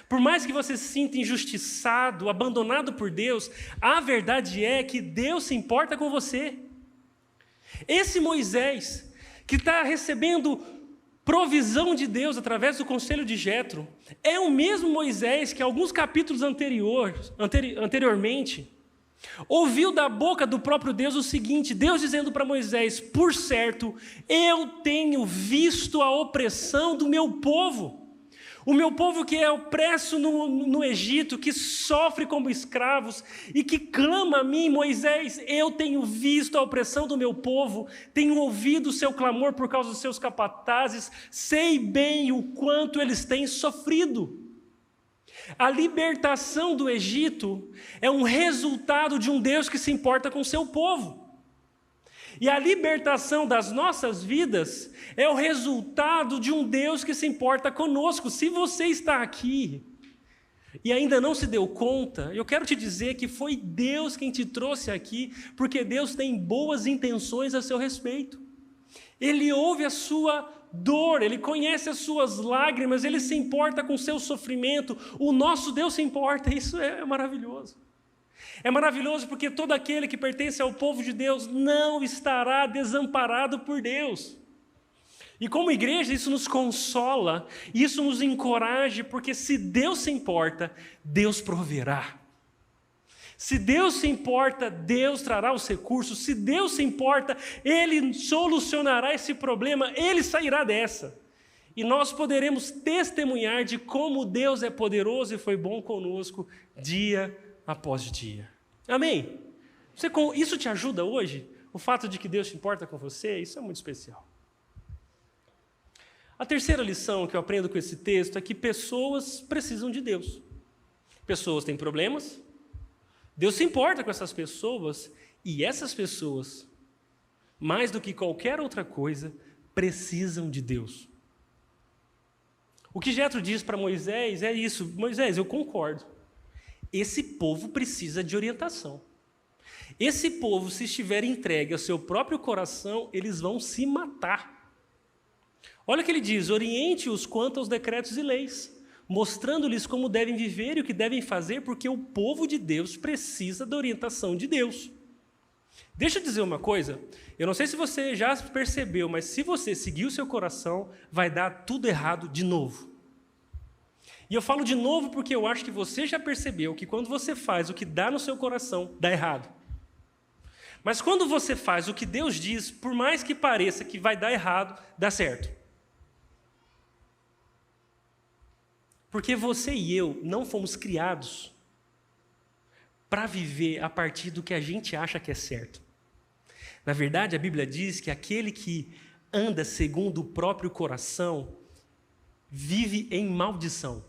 por mais que você se sinta injustiçado, abandonado por Deus, a verdade é que Deus se importa com você. Esse Moisés, que está recebendo provisão de Deus através do conselho de Jetro, é o mesmo Moisés que alguns capítulos anteriormente ouviu da boca do próprio Deus o seguinte, Deus dizendo para Moisés, por certo, eu tenho visto a opressão do meu povo. O meu povo que é opresso no Egito, que sofre como escravos e que clama a mim, Moisés, eu tenho visto a opressão do meu povo, tenho ouvido o seu clamor por causa dos seus capatazes, sei bem o quanto eles têm sofrido. A libertação do Egito é um resultado de um Deus que se importa com o seu povo. E a libertação das nossas vidas é o resultado de um Deus que se importa conosco. Se você está aqui e ainda não se deu conta, eu quero te dizer que foi Deus quem te trouxe aqui, porque Deus tem boas intenções a seu respeito. Ele ouve a sua dor, Ele conhece as suas lágrimas, Ele se importa com o seu sofrimento. O nosso Deus se importa, isso é maravilhoso. É maravilhoso porque todo aquele que pertence ao povo de Deus não estará desamparado por Deus. E como igreja isso nos consola, isso nos encoraja, porque se Deus se importa, Deus proverá. Se Deus se importa, Deus trará os recursos. Se Deus se importa, Ele solucionará esse problema, Ele sairá dessa. E nós poderemos testemunhar de como Deus é poderoso e foi bom conosco dia após dia. Amém? Isso te ajuda hoje? O fato de que Deus se importa com você, isso é muito especial. A terceira lição que eu aprendo com esse texto é que pessoas precisam de Deus. Pessoas têm problemas, Deus se importa com essas pessoas, e essas pessoas, mais do que qualquer outra coisa, precisam de Deus. O que Jetro diz para Moisés é isso, Moisés, eu concordo. Esse povo precisa de orientação. Esse povo, se estiver entregue ao seu próprio coração, eles vão se matar. Olha o que ele diz, oriente-os quanto aos decretos e leis, mostrando-lhes como devem viver e o que devem fazer, porque o povo de Deus precisa da orientação de Deus. Deixa eu dizer uma coisa, eu não sei se você já percebeu, mas se você seguir o seu coração, vai dar tudo errado de novo. E eu falo de novo porque eu acho que você já percebeu que quando você faz o que dá no seu coração, dá errado. Mas quando você faz o que Deus diz, por mais que pareça que vai dar errado, dá certo. Porque você e eu não fomos criados para viver a partir do que a gente acha que é certo. Na verdade, a Bíblia diz que aquele que anda segundo o próprio coração vive em maldição.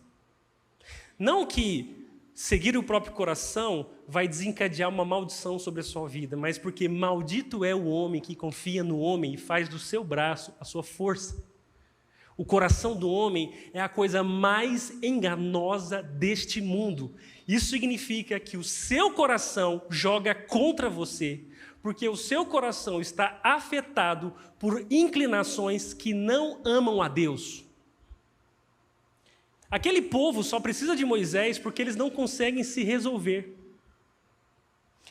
Não que seguir o próprio coração vai desencadear uma maldição sobre a sua vida, mas porque maldito é o homem que confia no homem e faz do seu braço a sua força. O coração do homem é a coisa mais enganosa deste mundo. Isso significa que o seu coração joga contra você, porque o seu coração está afetado por inclinações que não amam a Deus. Aquele povo só precisa de Moisés porque eles não conseguem se resolver.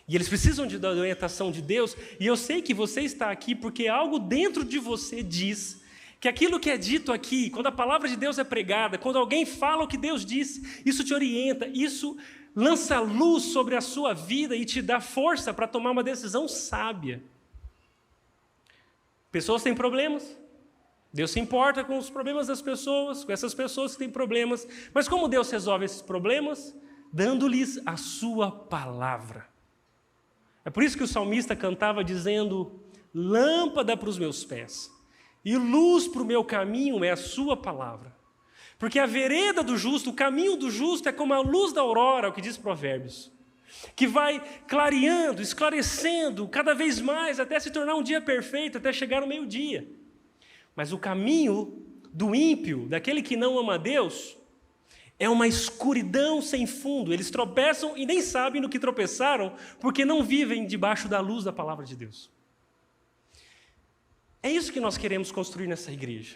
E eles precisam da orientação de Deus, e eu sei que você está aqui porque algo dentro de você diz que aquilo que é dito aqui, quando a palavra de Deus é pregada, quando alguém fala o que Deus disse, isso te orienta, isso lança luz sobre a sua vida e te dá força para tomar uma decisão sábia. Pessoas têm problemas, Deus se importa com os problemas das pessoas, com essas pessoas que têm problemas, mas como Deus resolve esses problemas? Dando-lhes a sua palavra. É por isso que o salmista cantava dizendo: lâmpada para os meus pés e luz para o meu caminho é a sua palavra. Porque a vereda do justo, o caminho do justo é como a luz da aurora, o que diz Provérbios, que vai clareando, esclarecendo cada vez mais até se tornar um dia perfeito, até chegar no meio-dia. Mas o caminho do ímpio, daquele que não ama a Deus, é uma escuridão sem fundo. Eles tropeçam e nem sabem no que tropeçaram, porque não vivem debaixo da luz da palavra de Deus. É isso que nós queremos construir nessa igreja.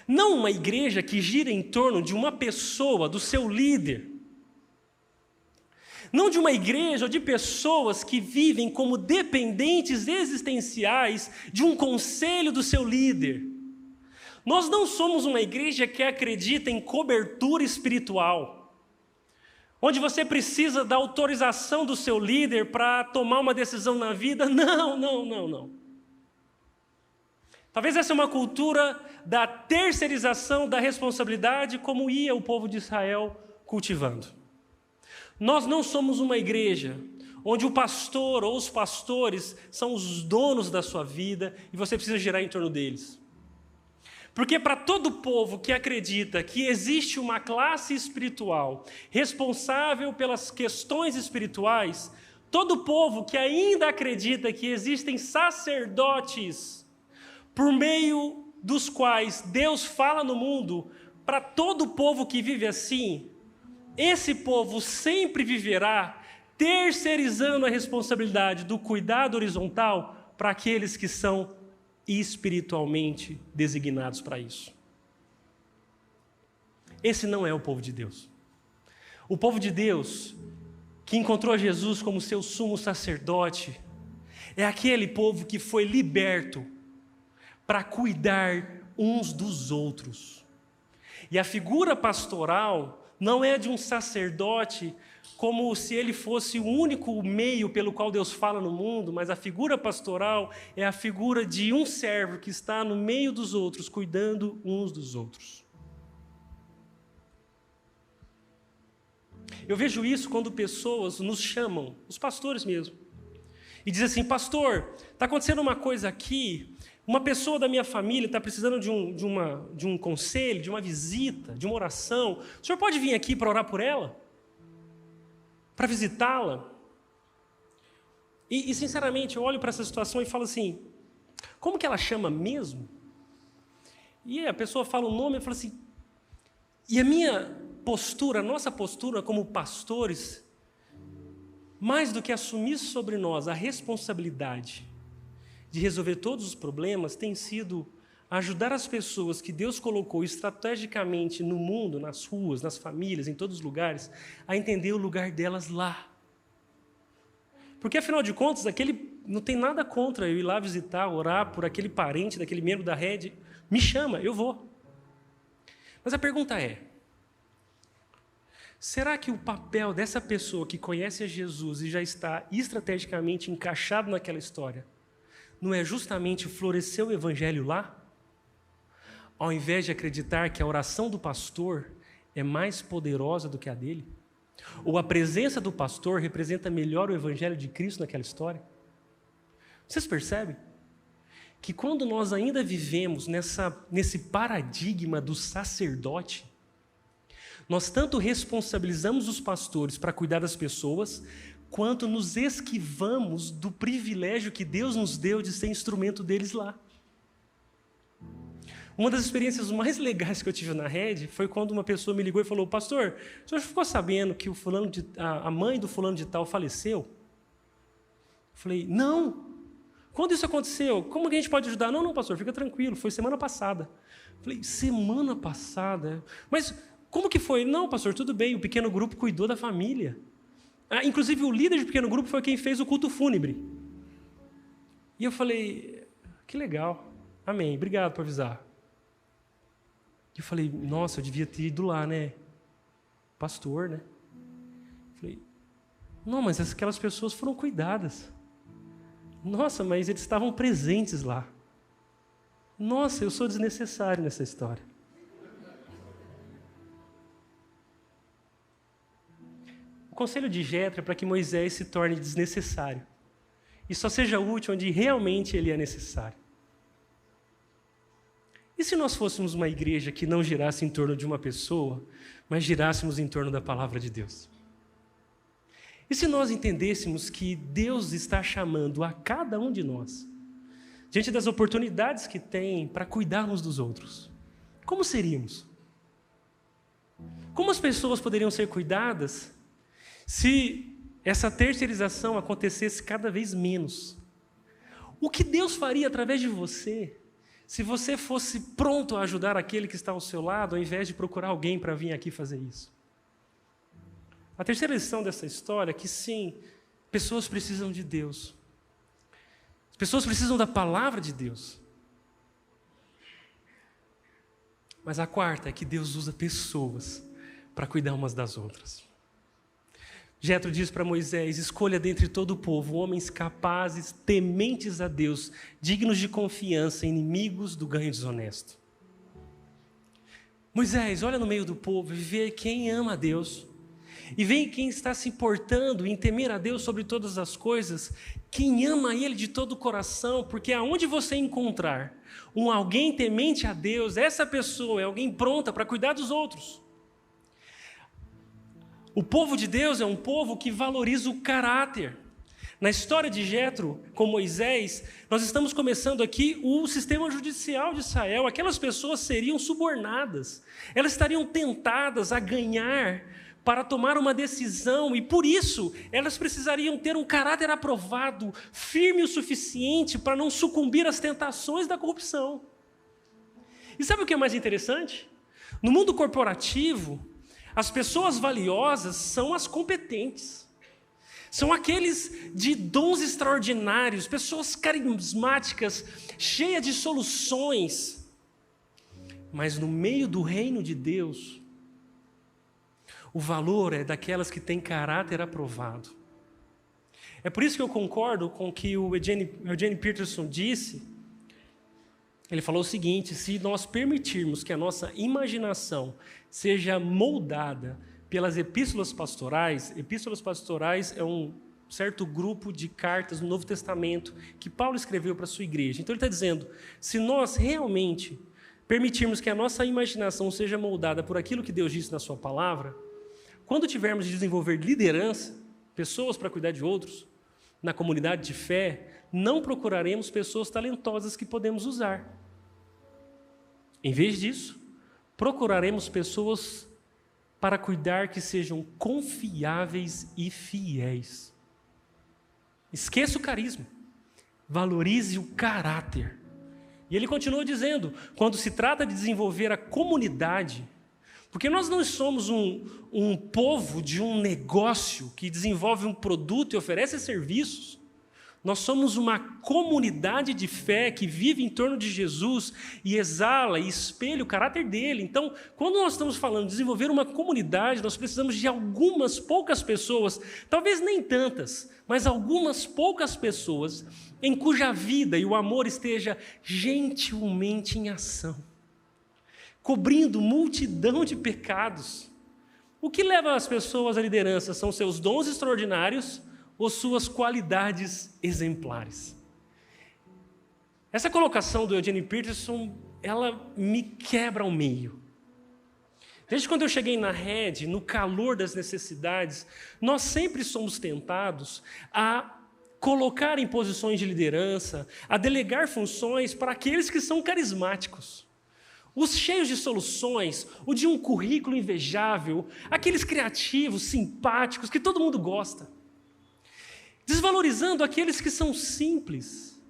Não uma igreja que gira em torno de uma pessoa, do seu líder. Não de uma igreja ou de pessoas que vivem como dependentes existenciais de um conselho do seu líder. Nós não somos uma igreja que acredita em cobertura espiritual, onde você precisa da autorização do seu líder para tomar uma decisão na vida. Não. Talvez essa é uma cultura da terceirização da responsabilidade, como ia o povo de Israel cultivando. Nós não somos uma igreja onde o pastor ou os pastores são os donos da sua vida e você precisa girar em torno deles. Porque para todo povo que acredita que existe uma classe espiritual responsável pelas questões espirituais, todo povo que ainda acredita que existem sacerdotes por meio dos quais Deus fala no mundo, para todo povo que vive assim, esse povo sempre viverá terceirizando a responsabilidade do cuidado horizontal para aqueles que são espiritualmente designados para isso. Esse não é o povo de Deus. O povo de Deus, que encontrou Jesus como seu sumo sacerdote, é aquele povo que foi liberto para cuidar uns dos outros. E a figura pastoral não é de um sacerdote como se ele fosse o único meio pelo qual Deus fala no mundo, mas a figura pastoral é a figura de um servo que está no meio dos outros, cuidando uns dos outros. Eu vejo isso quando pessoas nos chamam, os pastores mesmo, e dizem assim: pastor, está acontecendo uma coisa aqui, uma pessoa da minha família está precisando de um conselho, de uma visita, de uma oração. O senhor pode vir aqui para orar por ela? Para visitá-la? E sinceramente, eu olho para essa situação e falo assim: como que ela chama mesmo? E a pessoa fala o nome e fala assim: e a minha postura, a nossa postura como pastores, mais do que assumir sobre nós a responsabilidade de resolver todos os problemas, tem sido ajudar as pessoas que Deus colocou estrategicamente no mundo, nas ruas, nas famílias, em todos os lugares, a entender o lugar delas lá. Porque, afinal de contas, não tem nada contra eu ir lá visitar, orar por aquele parente daquele membro da rede. Me chama, eu vou. Mas a pergunta é: será que o papel dessa pessoa que conhece a Jesus e já está estrategicamente encaixado naquela história não é justamente florescer o evangelho lá? Ao invés de acreditar que a oração do pastor é mais poderosa do que a dele? Ou a presença do pastor representa melhor o evangelho de Cristo naquela história? Vocês percebem que quando nós ainda vivemos nesse paradigma do sacerdote, nós tanto responsabilizamos os pastores para cuidar das pessoas, quanto nos esquivamos do privilégio que Deus nos deu de ser instrumento deles lá. Uma das experiências mais legais que eu tive na rede foi quando uma pessoa me ligou e falou: pastor, o senhor ficou sabendo que a mãe do fulano de tal faleceu? Eu falei: não. Quando isso aconteceu? Como que a gente pode ajudar? Não, pastor, fica tranquilo, foi semana passada. Eu falei: semana passada? Mas como que foi? Não, pastor, tudo bem, o pequeno grupo cuidou da família. Inclusive o líder de pequeno grupo foi quem fez o culto fúnebre. E eu falei: que legal, amém, obrigado por avisar. E eu falei: nossa, eu devia ter ido lá, né? Pastor, né? Eu falei: não, mas aquelas pessoas foram cuidadas. Nossa, mas eles estavam presentes lá. Nossa, eu sou desnecessário nessa história. O conselho de Jetro é para que Moisés se torne desnecessário e só seja útil onde realmente ele é necessário. E se nós fôssemos uma igreja que não girasse em torno de uma pessoa, mas girássemos em torno da palavra de Deus? E se nós entendêssemos que Deus está chamando a cada um de nós, diante das oportunidades que tem para cuidarmos dos outros, como seríamos? Como as pessoas poderiam ser cuidadas se essa terceirização acontecesse cada vez menos? O que Deus faria através de você se você fosse pronto a ajudar aquele que está ao seu lado, ao invés de procurar alguém para vir aqui fazer isso? A terceira lição dessa história é que sim, pessoas precisam de Deus. As pessoas precisam da palavra de Deus. Mas a quarta é que Deus usa pessoas para cuidar umas das outras. Jetro diz para Moisés: escolha dentre todo o povo homens capazes, tementes a Deus, dignos de confiança, inimigos do ganho desonesto. Moisés, olha no meio do povo e vê quem ama a Deus. E vê quem está se importando em temer a Deus sobre todas as coisas, quem ama Ele de todo o coração, porque aonde você encontrar alguém temente a Deus, essa pessoa é alguém pronta para cuidar dos outros. O povo de Deus é um povo que valoriza o caráter. Na história de Jetro com Moisés, nós estamos começando aqui o sistema judicial de Israel. Aquelas pessoas seriam subornadas, elas estariam tentadas a ganhar para tomar uma decisão, e por isso elas precisariam ter um caráter aprovado, firme o suficiente para não sucumbir às tentações da corrupção. E sabe o que é mais interessante? No mundo corporativo, as pessoas valiosas são as competentes. São aqueles de dons extraordinários, pessoas carismáticas, cheias de soluções. Mas no meio do reino de Deus, o valor é daquelas que têm caráter aprovado. É por isso que eu concordo com o que o Eugene Peterson disse. Ele falou o seguinte: se nós permitirmos que a nossa imaginação seja moldada pelas epístolas pastorais é um certo grupo de cartas no Novo Testamento que Paulo escreveu para a sua igreja. Então ele está dizendo, se nós realmente permitirmos que a nossa imaginação seja moldada por aquilo que Deus disse na sua palavra, quando tivermos de desenvolver liderança, pessoas para cuidar de outros, na comunidade de fé, não procuraremos pessoas talentosas que podemos usar. Em vez disso, procuraremos pessoas para cuidar que sejam confiáveis e fiéis. Esqueça o carisma, valorize o caráter. E ele continua dizendo, quando se trata de desenvolver a comunidade, porque nós não somos um povo de um negócio que desenvolve um produto e oferece serviços. Nós somos uma comunidade de fé que vive em torno de Jesus e exala e espelha o caráter dele. Então, quando nós estamos falando de desenvolver uma comunidade, nós precisamos de algumas poucas pessoas, talvez nem tantas, mas algumas poucas pessoas em cuja vida e o amor esteja gentilmente em ação, cobrindo multidão de pecados. O que leva as pessoas à liderança são seus dons extraordinários ou suas qualidades exemplares? Essa colocação do Eugene Peterson, ela me quebra ao meio. Desde quando eu cheguei na rede, no calor das necessidades, nós sempre somos tentados a colocar em posições de liderança, a delegar funções para aqueles que são carismáticos. Os cheios de soluções, o de um currículo invejável, aqueles criativos, simpáticos, que todo mundo gosta. Desvalorizando aqueles que são simples,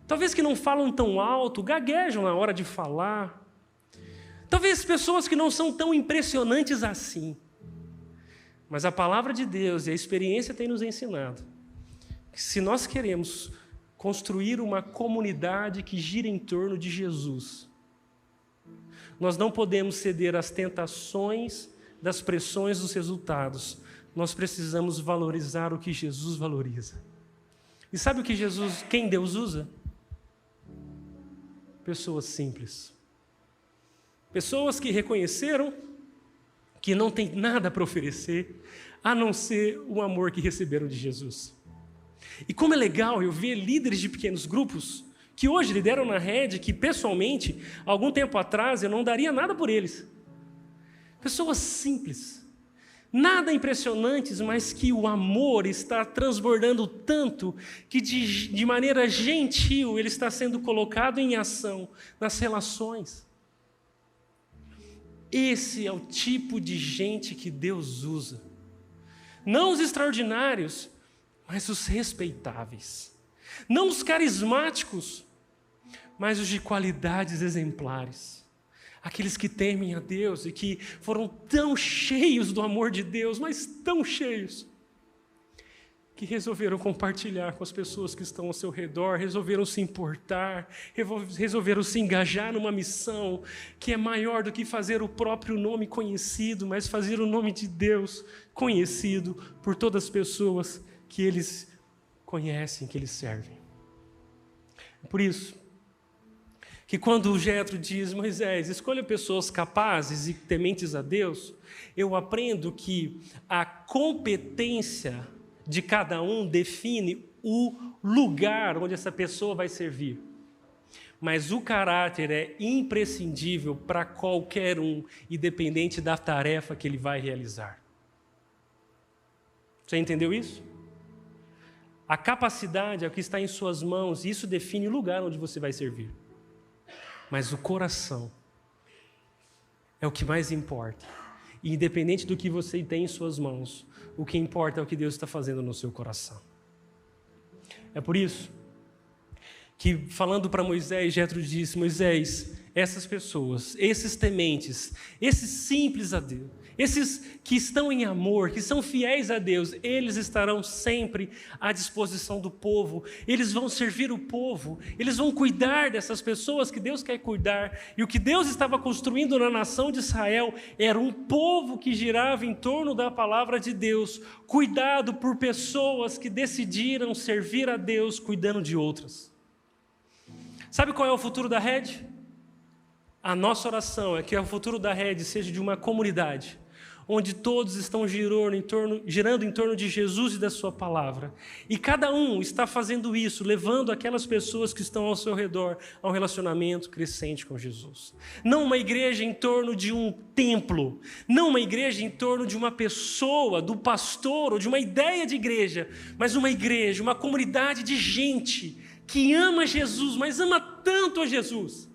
talvez que não falam tão alto, gaguejam na hora de falar. Talvez pessoas que não são tão impressionantes assim. Mas a palavra de Deus e a experiência tem nos ensinado que se nós queremos construir uma comunidade que gira em torno de Jesus, nós não podemos ceder às tentações, das pressões, dos resultados. Nós precisamos valorizar o que Jesus valoriza. E sabe o que quem Deus usa? Pessoas simples. Pessoas que reconheceram que não tem nada para oferecer, a não ser o amor que receberam de Jesus. E como é legal eu ver líderes de pequenos grupos, que hoje lideram na rede, que pessoalmente, algum tempo atrás, eu não daria nada por eles. Pessoas simples, nada impressionantes, mas que o amor está transbordando tanto, que de maneira gentil ele está sendo colocado em ação nas relações. Esse é o tipo de gente que Deus usa. Não os extraordinários, mas os respeitáveis. Não os carismáticos, mas os de qualidades exemplares. Aqueles que temem a Deus e que foram tão cheios do amor de Deus, mas tão cheios, que resolveram compartilhar com as pessoas que estão ao seu redor, resolveram se importar, resolveram se engajar numa missão que é maior do que fazer o próprio nome conhecido, mas fazer o nome de Deus conhecido por todas as pessoas que eles conhecem, que eles servem. Por isso, que quando o Jetro diz, Moisés, escolha pessoas capazes e tementes a Deus, eu aprendo que a competência de cada um define o lugar onde essa pessoa vai servir. Mas o caráter é imprescindível para qualquer um, independente da tarefa que ele vai realizar. Você entendeu isso? A capacidade é o que está em suas mãos, e isso define o lugar onde você vai servir. Mas o coração é o que mais importa. E independente do que você tem em suas mãos, o que importa é o que Deus está fazendo no seu coração. É por isso que, falando para Moisés, Jetro disse, Moisés, essas pessoas, esses tementes, esses simples a Deus, esses que estão em amor, que são fiéis a Deus, eles estarão sempre à disposição do povo, eles vão servir o povo, eles vão cuidar dessas pessoas que Deus quer cuidar, e o que Deus estava construindo na nação de Israel era um povo que girava em torno da palavra de Deus, cuidado por pessoas que decidiram servir a Deus cuidando de outras. Sabe qual é o futuro da rede? A nossa oração é que o futuro da rede seja de uma comunidade onde todos estão girando em torno de Jesus e da sua palavra. E cada um está fazendo isso, levando aquelas pessoas que estão ao seu redor a um relacionamento crescente com Jesus. Não uma igreja em torno de um templo, não uma igreja em torno de uma pessoa, do pastor ou de uma ideia de igreja, mas uma igreja, uma comunidade de gente que ama Jesus, mas ama tanto a Jesus,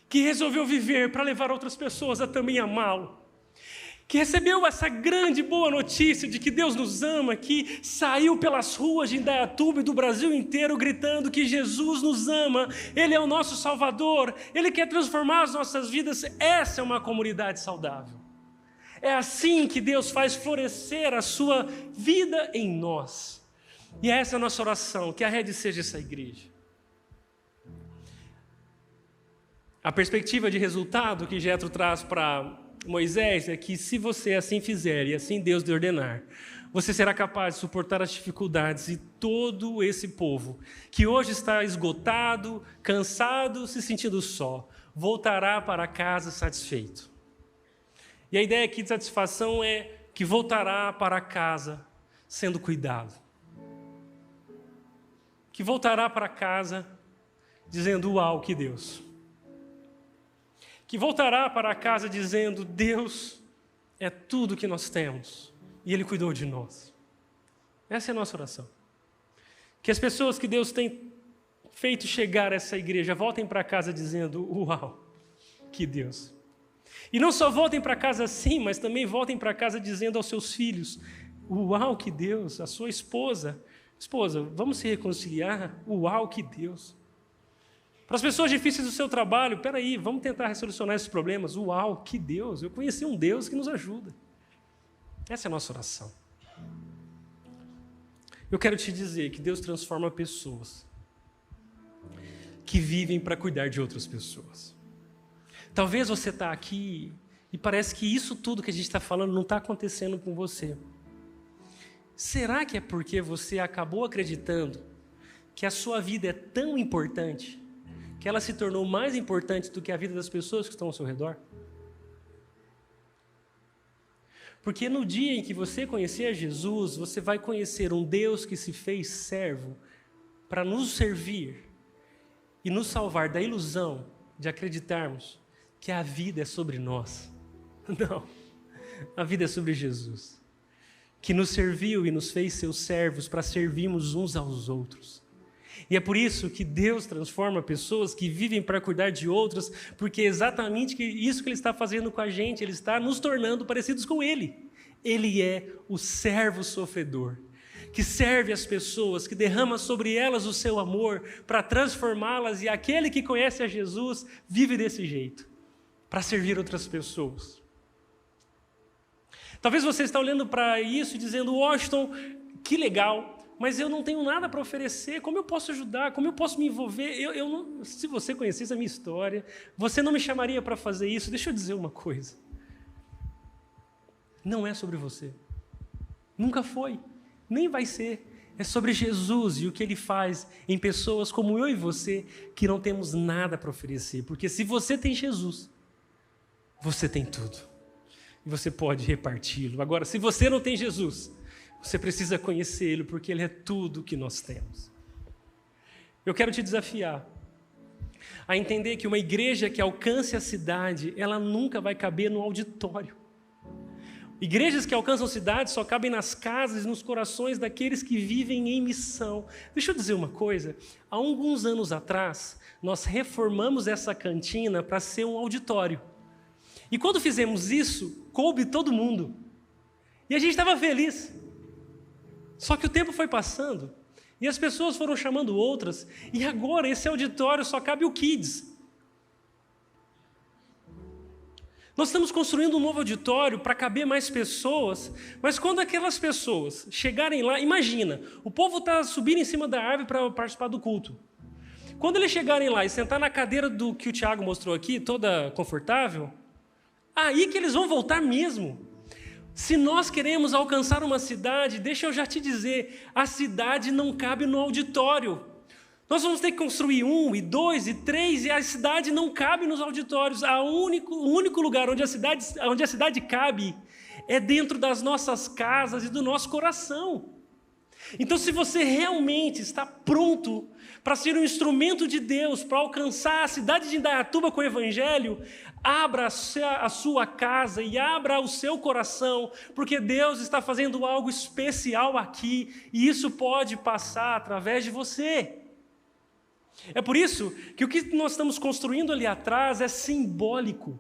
que resolveu viver para levar outras pessoas a também amá-lo, que recebeu essa grande boa notícia de que Deus nos ama, que saiu pelas ruas de Indaiatuba e do Brasil inteiro gritando que Jesus nos ama, Ele é o nosso Salvador, Ele quer transformar as nossas vidas. Essa é uma comunidade saudável. É assim que Deus faz florescer a sua vida em nós. E essa é a nossa oração, que a rede seja essa igreja. A perspectiva de resultado que Jetro traz para Moisés é que se você assim fizer e assim Deus lhe ordenar, você será capaz de suportar as dificuldades e todo esse povo, que hoje está esgotado, cansado, se sentindo só, voltará para casa satisfeito. E a ideia aqui de satisfação é que voltará para casa sendo cuidado. Que voltará para casa dizendo, uau, que Deus. Que voltará para casa dizendo, Deus é tudo que nós temos e Ele cuidou de nós. Essa é a nossa oração. Que as pessoas que Deus tem feito chegar a essa igreja voltem para casa dizendo, uau, que Deus! E não só voltem para casa assim, mas também voltem para casa dizendo aos seus filhos: uau, que Deus! A sua esposa, vamos se reconciliar? Uau, que Deus! Para as pessoas difíceis do seu trabalho, peraí, vamos tentar resolucionar esses problemas. Uau, que Deus! Eu conheci um Deus que nos ajuda. Essa é a nossa oração. Eu quero te dizer que Deus transforma pessoas que vivem para cuidar de outras pessoas. Talvez você está aqui e parece que isso tudo que a gente está falando não está acontecendo com você. Será que é porque você acabou acreditando que a sua vida é tão importante que ela se tornou mais importante do que a vida das pessoas que estão ao seu redor? Porque no dia em que você conhecer Jesus, você vai conhecer um Deus que se fez servo para nos servir e nos salvar da ilusão de acreditarmos que a vida é sobre nós. Não, a vida é sobre Jesus, que nos serviu e nos fez seus servos para servirmos uns aos outros. E é por isso que Deus transforma pessoas que vivem para cuidar de outras, porque é exatamente isso que Ele está fazendo com a gente, Ele está nos tornando parecidos com Ele. Ele é o servo sofredor, que serve as pessoas, que derrama sobre elas o seu amor para transformá-las, e aquele que conhece a Jesus vive desse jeito, para servir outras pessoas. Talvez você está olhando para isso e dizendo: Washington, que legal, mas eu não tenho nada para oferecer, como eu posso ajudar, como eu posso me envolver? Se você conhecesse a minha história, você não me chamaria para fazer isso. Deixa eu dizer uma coisa, não é sobre você, nunca foi, nem vai ser. É sobre Jesus e o que Ele faz em pessoas como eu e você, que não temos nada para oferecer, porque se você tem Jesus, você tem tudo, e você pode reparti-lo. Agora, se você não tem Jesus, você precisa conhecê-lo, porque Ele é tudo o que nós temos. Eu quero te desafiar a entender que uma igreja que alcance a cidade, ela nunca vai caber no auditório. Igrejas que alcançam cidades só cabem nas casas e nos corações daqueles que vivem em missão. Deixa eu dizer uma coisa, há alguns anos atrás, nós reformamos essa cantina para ser um auditório. E quando fizemos isso, coube todo mundo. E a gente estava feliz. Só que o tempo foi passando, e as pessoas foram chamando outras, e agora esse auditório só cabe o Kids. Nós estamos construindo um novo auditório para caber mais pessoas, mas quando aquelas pessoas chegarem lá, imagina, o povo está subindo em cima da árvore para participar do culto. Quando eles chegarem lá e sentar na cadeira do que o Tiago mostrou aqui, toda confortável, aí que eles vão voltar mesmo. Se nós queremos alcançar uma cidade, deixa eu já te dizer, a cidade não cabe no auditório. Nós vamos ter que construir 1, e 2, e 3, e a cidade não cabe nos auditórios. O único lugar onde a cidade cabe é dentro das nossas casas e do nosso coração. Então, se você realmente está pronto para ser um instrumento de Deus, para alcançar a cidade de Indaiatuba com o Evangelho, abra a sua casa e abra o seu coração, porque Deus está fazendo algo especial aqui, e isso pode passar através de você. É por isso que o que nós estamos construindo ali atrás é simbólico.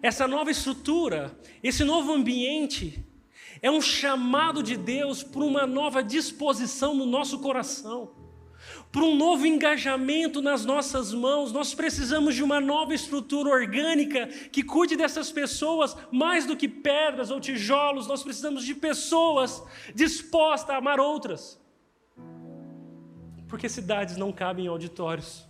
Essa nova estrutura, esse novo ambiente, é um chamado de Deus para uma nova disposição no nosso coração, para um novo engajamento nas nossas mãos. Nós precisamos de uma nova estrutura orgânica que cuide dessas pessoas mais do que pedras ou tijolos. Nós precisamos de pessoas dispostas a amar outras. Porque cidades não cabem em auditórios,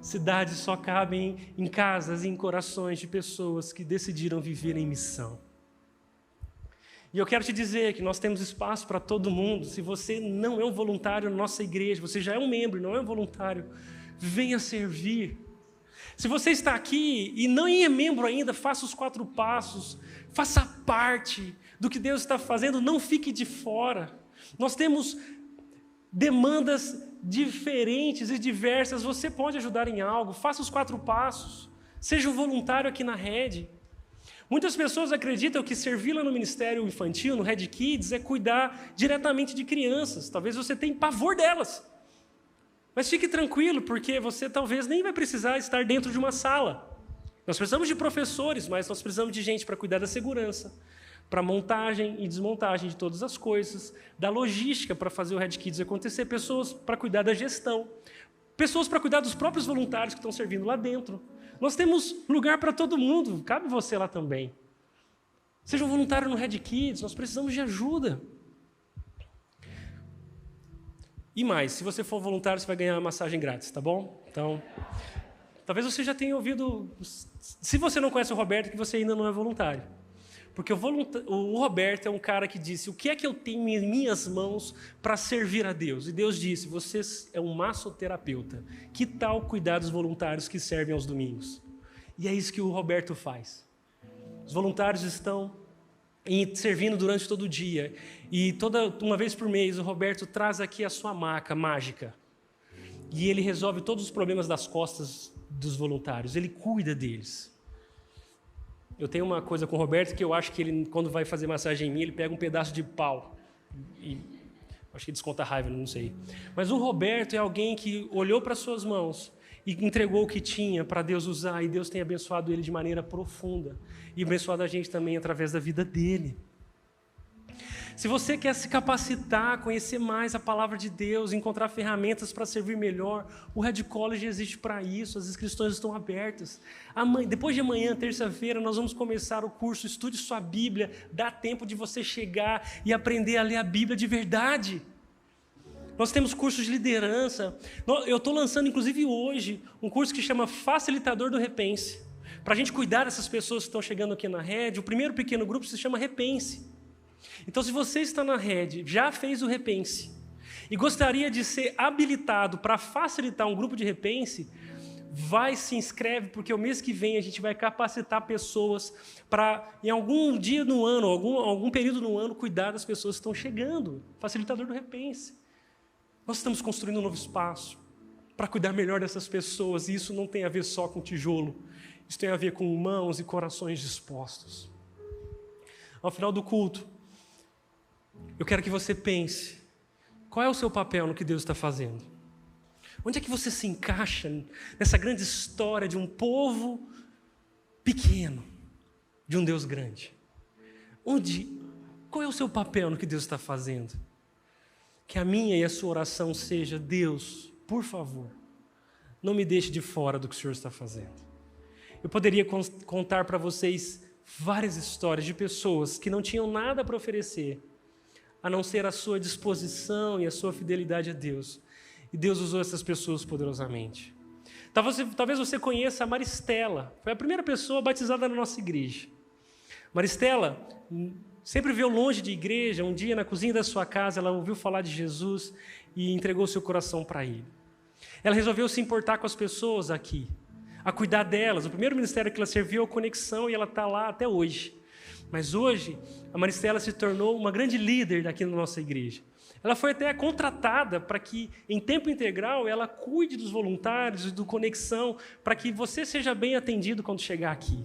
cidades só cabem em casas e em corações de pessoas que decidiram viver em missão. E eu quero te dizer que nós temos espaço para todo mundo. Se você não é um voluntário na nossa igreja, você já é um membro e não é um voluntário, venha servir. Se você está aqui e não é membro ainda, faça os 4 passos, faça parte do que Deus está fazendo, não fique de fora. Nós temos demandas diferentes e diversas, você pode ajudar em algo, faça os 4 passos, seja um voluntário aqui na Rede. Muitas pessoas acreditam que servir lá no Ministério Infantil, no Red Kids, é cuidar diretamente de crianças. Talvez você tenha pavor delas. Mas fique tranquilo, porque você talvez nem vai precisar estar dentro de uma sala. Nós precisamos de professores, mas nós precisamos de gente para cuidar da segurança, para montagem e desmontagem de todas as coisas, da logística para fazer o Red Kids acontecer, pessoas para cuidar da gestão, pessoas para cuidar dos próprios voluntários que estão servindo lá dentro. Nós temos lugar para todo mundo, cabe você lá também. Seja um voluntário no Red Kids, nós precisamos de ajuda. E mais, se você for voluntário, você vai ganhar uma massagem grátis, tá bom? Então, talvez você já tenha ouvido... Se você não conhece o Roberto, é que você ainda não é voluntário. Porque o Roberto é um cara que disse, o que é que eu tenho em minhas mãos para servir a Deus? E Deus disse, você é um massoterapeuta. Que tal cuidar dos voluntários que servem aos domingos? E é isso que o Roberto faz. Os voluntários estão servindo durante todo o dia. E uma vez por mês, o Roberto traz aqui a sua maca mágica. E ele resolve todos os problemas das costas dos voluntários. Ele cuida deles. Eu tenho uma coisa com o Roberto que eu acho que ele, quando vai fazer massagem em mim, ele pega um pedaço de pau. E acho que desconta a raiva, não sei. Mas o Roberto é alguém que olhou para suas mãos e entregou o que tinha para Deus usar. E Deus tem abençoado ele de maneira profunda. E abençoado a gente também através da vida dele. Se você quer se capacitar, conhecer mais a palavra de Deus, encontrar ferramentas para servir melhor, o Red College existe para isso, as inscrições estão abertas. Depois de amanhã, terça-feira, nós vamos começar o curso Estude Sua Bíblia. Dá tempo de você chegar e aprender a ler a Bíblia de verdade. Nós temos cursos de liderança. Eu estou lançando, inclusive hoje, um curso que chama Facilitador do Repense. Para a gente cuidar dessas pessoas que estão chegando aqui na rede, o primeiro pequeno grupo se chama Repense. Então, se você está na rede, já fez o Repense e gostaria de ser habilitado para facilitar um grupo de Repense, se inscreve, porque o mês que vem a gente vai capacitar pessoas para, em algum dia no ano, algum período no ano, cuidar das pessoas que estão chegando. Facilitador do Repense. Nós estamos construindo um novo espaço para cuidar melhor dessas pessoas, e isso não tem a ver só com tijolo, isso tem a ver com mãos e corações dispostos. Ao final do culto, eu quero que você pense, qual é o seu papel no que Deus está fazendo? Onde é que você se encaixa nessa grande história de um povo pequeno, de um Deus grande? Qual é o seu papel no que Deus está fazendo? Que a minha e a sua oração seja, Deus, por favor, não me deixe de fora do que o Senhor está fazendo. Eu poderia contar para vocês várias histórias de pessoas que não tinham nada para oferecer, a não ser a sua disposição e a sua fidelidade a Deus. E Deus usou essas pessoas poderosamente. Talvez você conheça a Maristela. Foi a primeira pessoa batizada na nossa igreja. Maristela sempre veio longe de igreja. Um dia, na cozinha da sua casa, ela ouviu falar de Jesus e entregou seu coração para Ele. Ela resolveu se importar com as pessoas aqui, a cuidar delas. O primeiro ministério que ela serviu é a Conexão, e ela está lá até hoje. Mas hoje, a Maristela se tornou uma grande líder daqui na nossa igreja. Ela foi até contratada para que, em tempo integral, ela cuide dos voluntários e do Conexão, para que você seja bem atendido quando chegar aqui.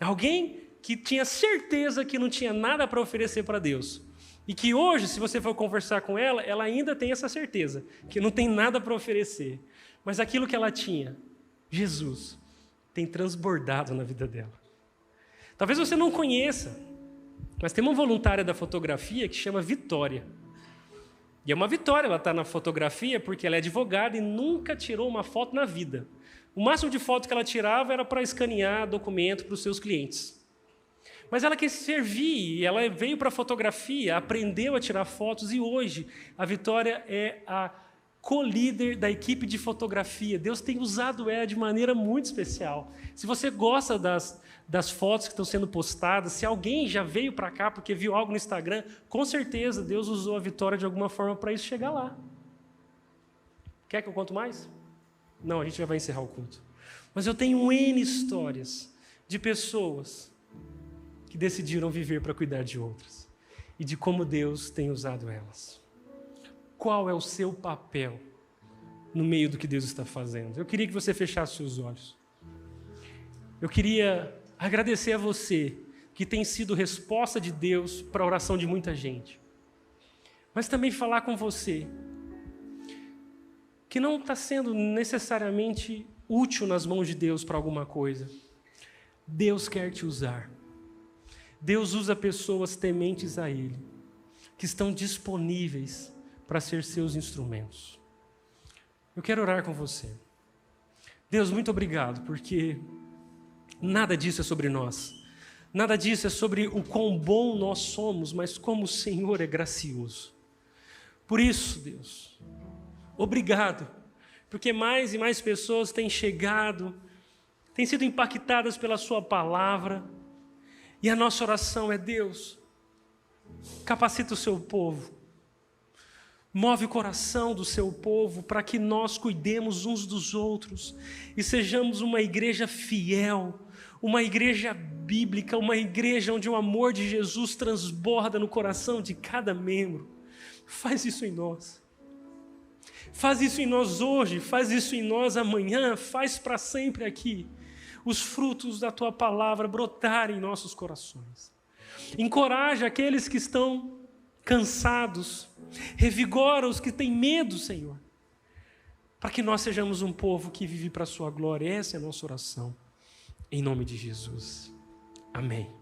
Alguém que tinha certeza que não tinha nada para oferecer para Deus. E que hoje, se você for conversar com ela, ela ainda tem essa certeza, que não tem nada para oferecer. Mas aquilo que ela tinha, Jesus, tem transbordado na vida dela. Talvez você não conheça, mas tem uma voluntária da fotografia que chama Vitória. E é uma vitória ela estar na fotografia porque ela é advogada e nunca tirou uma foto na vida. O máximo de foto que ela tirava era para escanear documento para os seus clientes. Mas ela quis servir, e ela veio para a fotografia, aprendeu a tirar fotos, e hoje a Vitória é a co-líder da equipe de fotografia. Deus tem usado ela de maneira muito especial. Se você gosta das fotos que estão sendo postadas, se alguém já veio para cá porque viu algo no Instagram, com certeza Deus usou a Vitória de alguma forma para isso chegar lá. Quer que eu conte mais? Não, a gente já vai encerrar o culto. Mas eu tenho N histórias de pessoas que decidiram viver para cuidar de outras e de como Deus tem usado elas. Qual é o seu papel no meio do que Deus está fazendo? Eu queria que você fechasse seus olhos. Eu queria agradecer a você que tem sido resposta de Deus para a oração de muita gente. Mas também falar com você que não está sendo necessariamente útil nas mãos de Deus para alguma coisa. Deus quer te usar. Deus usa pessoas tementes a Ele, que estão disponíveis para ser seus instrumentos. Eu quero orar com você. Deus, muito obrigado, porque nada disso é sobre nós. Nada disso é sobre o quão bom nós somos, mas como o Senhor é gracioso. Por isso, Deus, obrigado, porque mais e mais pessoas têm chegado, têm sido impactadas pela sua palavra, e a nossa oração é: Deus, capacita o seu povo, move o coração do seu povo para que nós cuidemos uns dos outros e sejamos uma igreja fiel, uma igreja bíblica, uma igreja onde o amor de Jesus transborda no coração de cada membro. Faz isso em nós. Faz isso em nós hoje, faz isso em nós amanhã, faz para sempre aqui os frutos da Tua palavra brotarem em nossos corações. Encoraja aqueles que estão cansados, revigora os que têm medo, Senhor, para que nós sejamos um povo que vive para a Sua glória. Essa é a nossa oração, em nome de Jesus. Amém.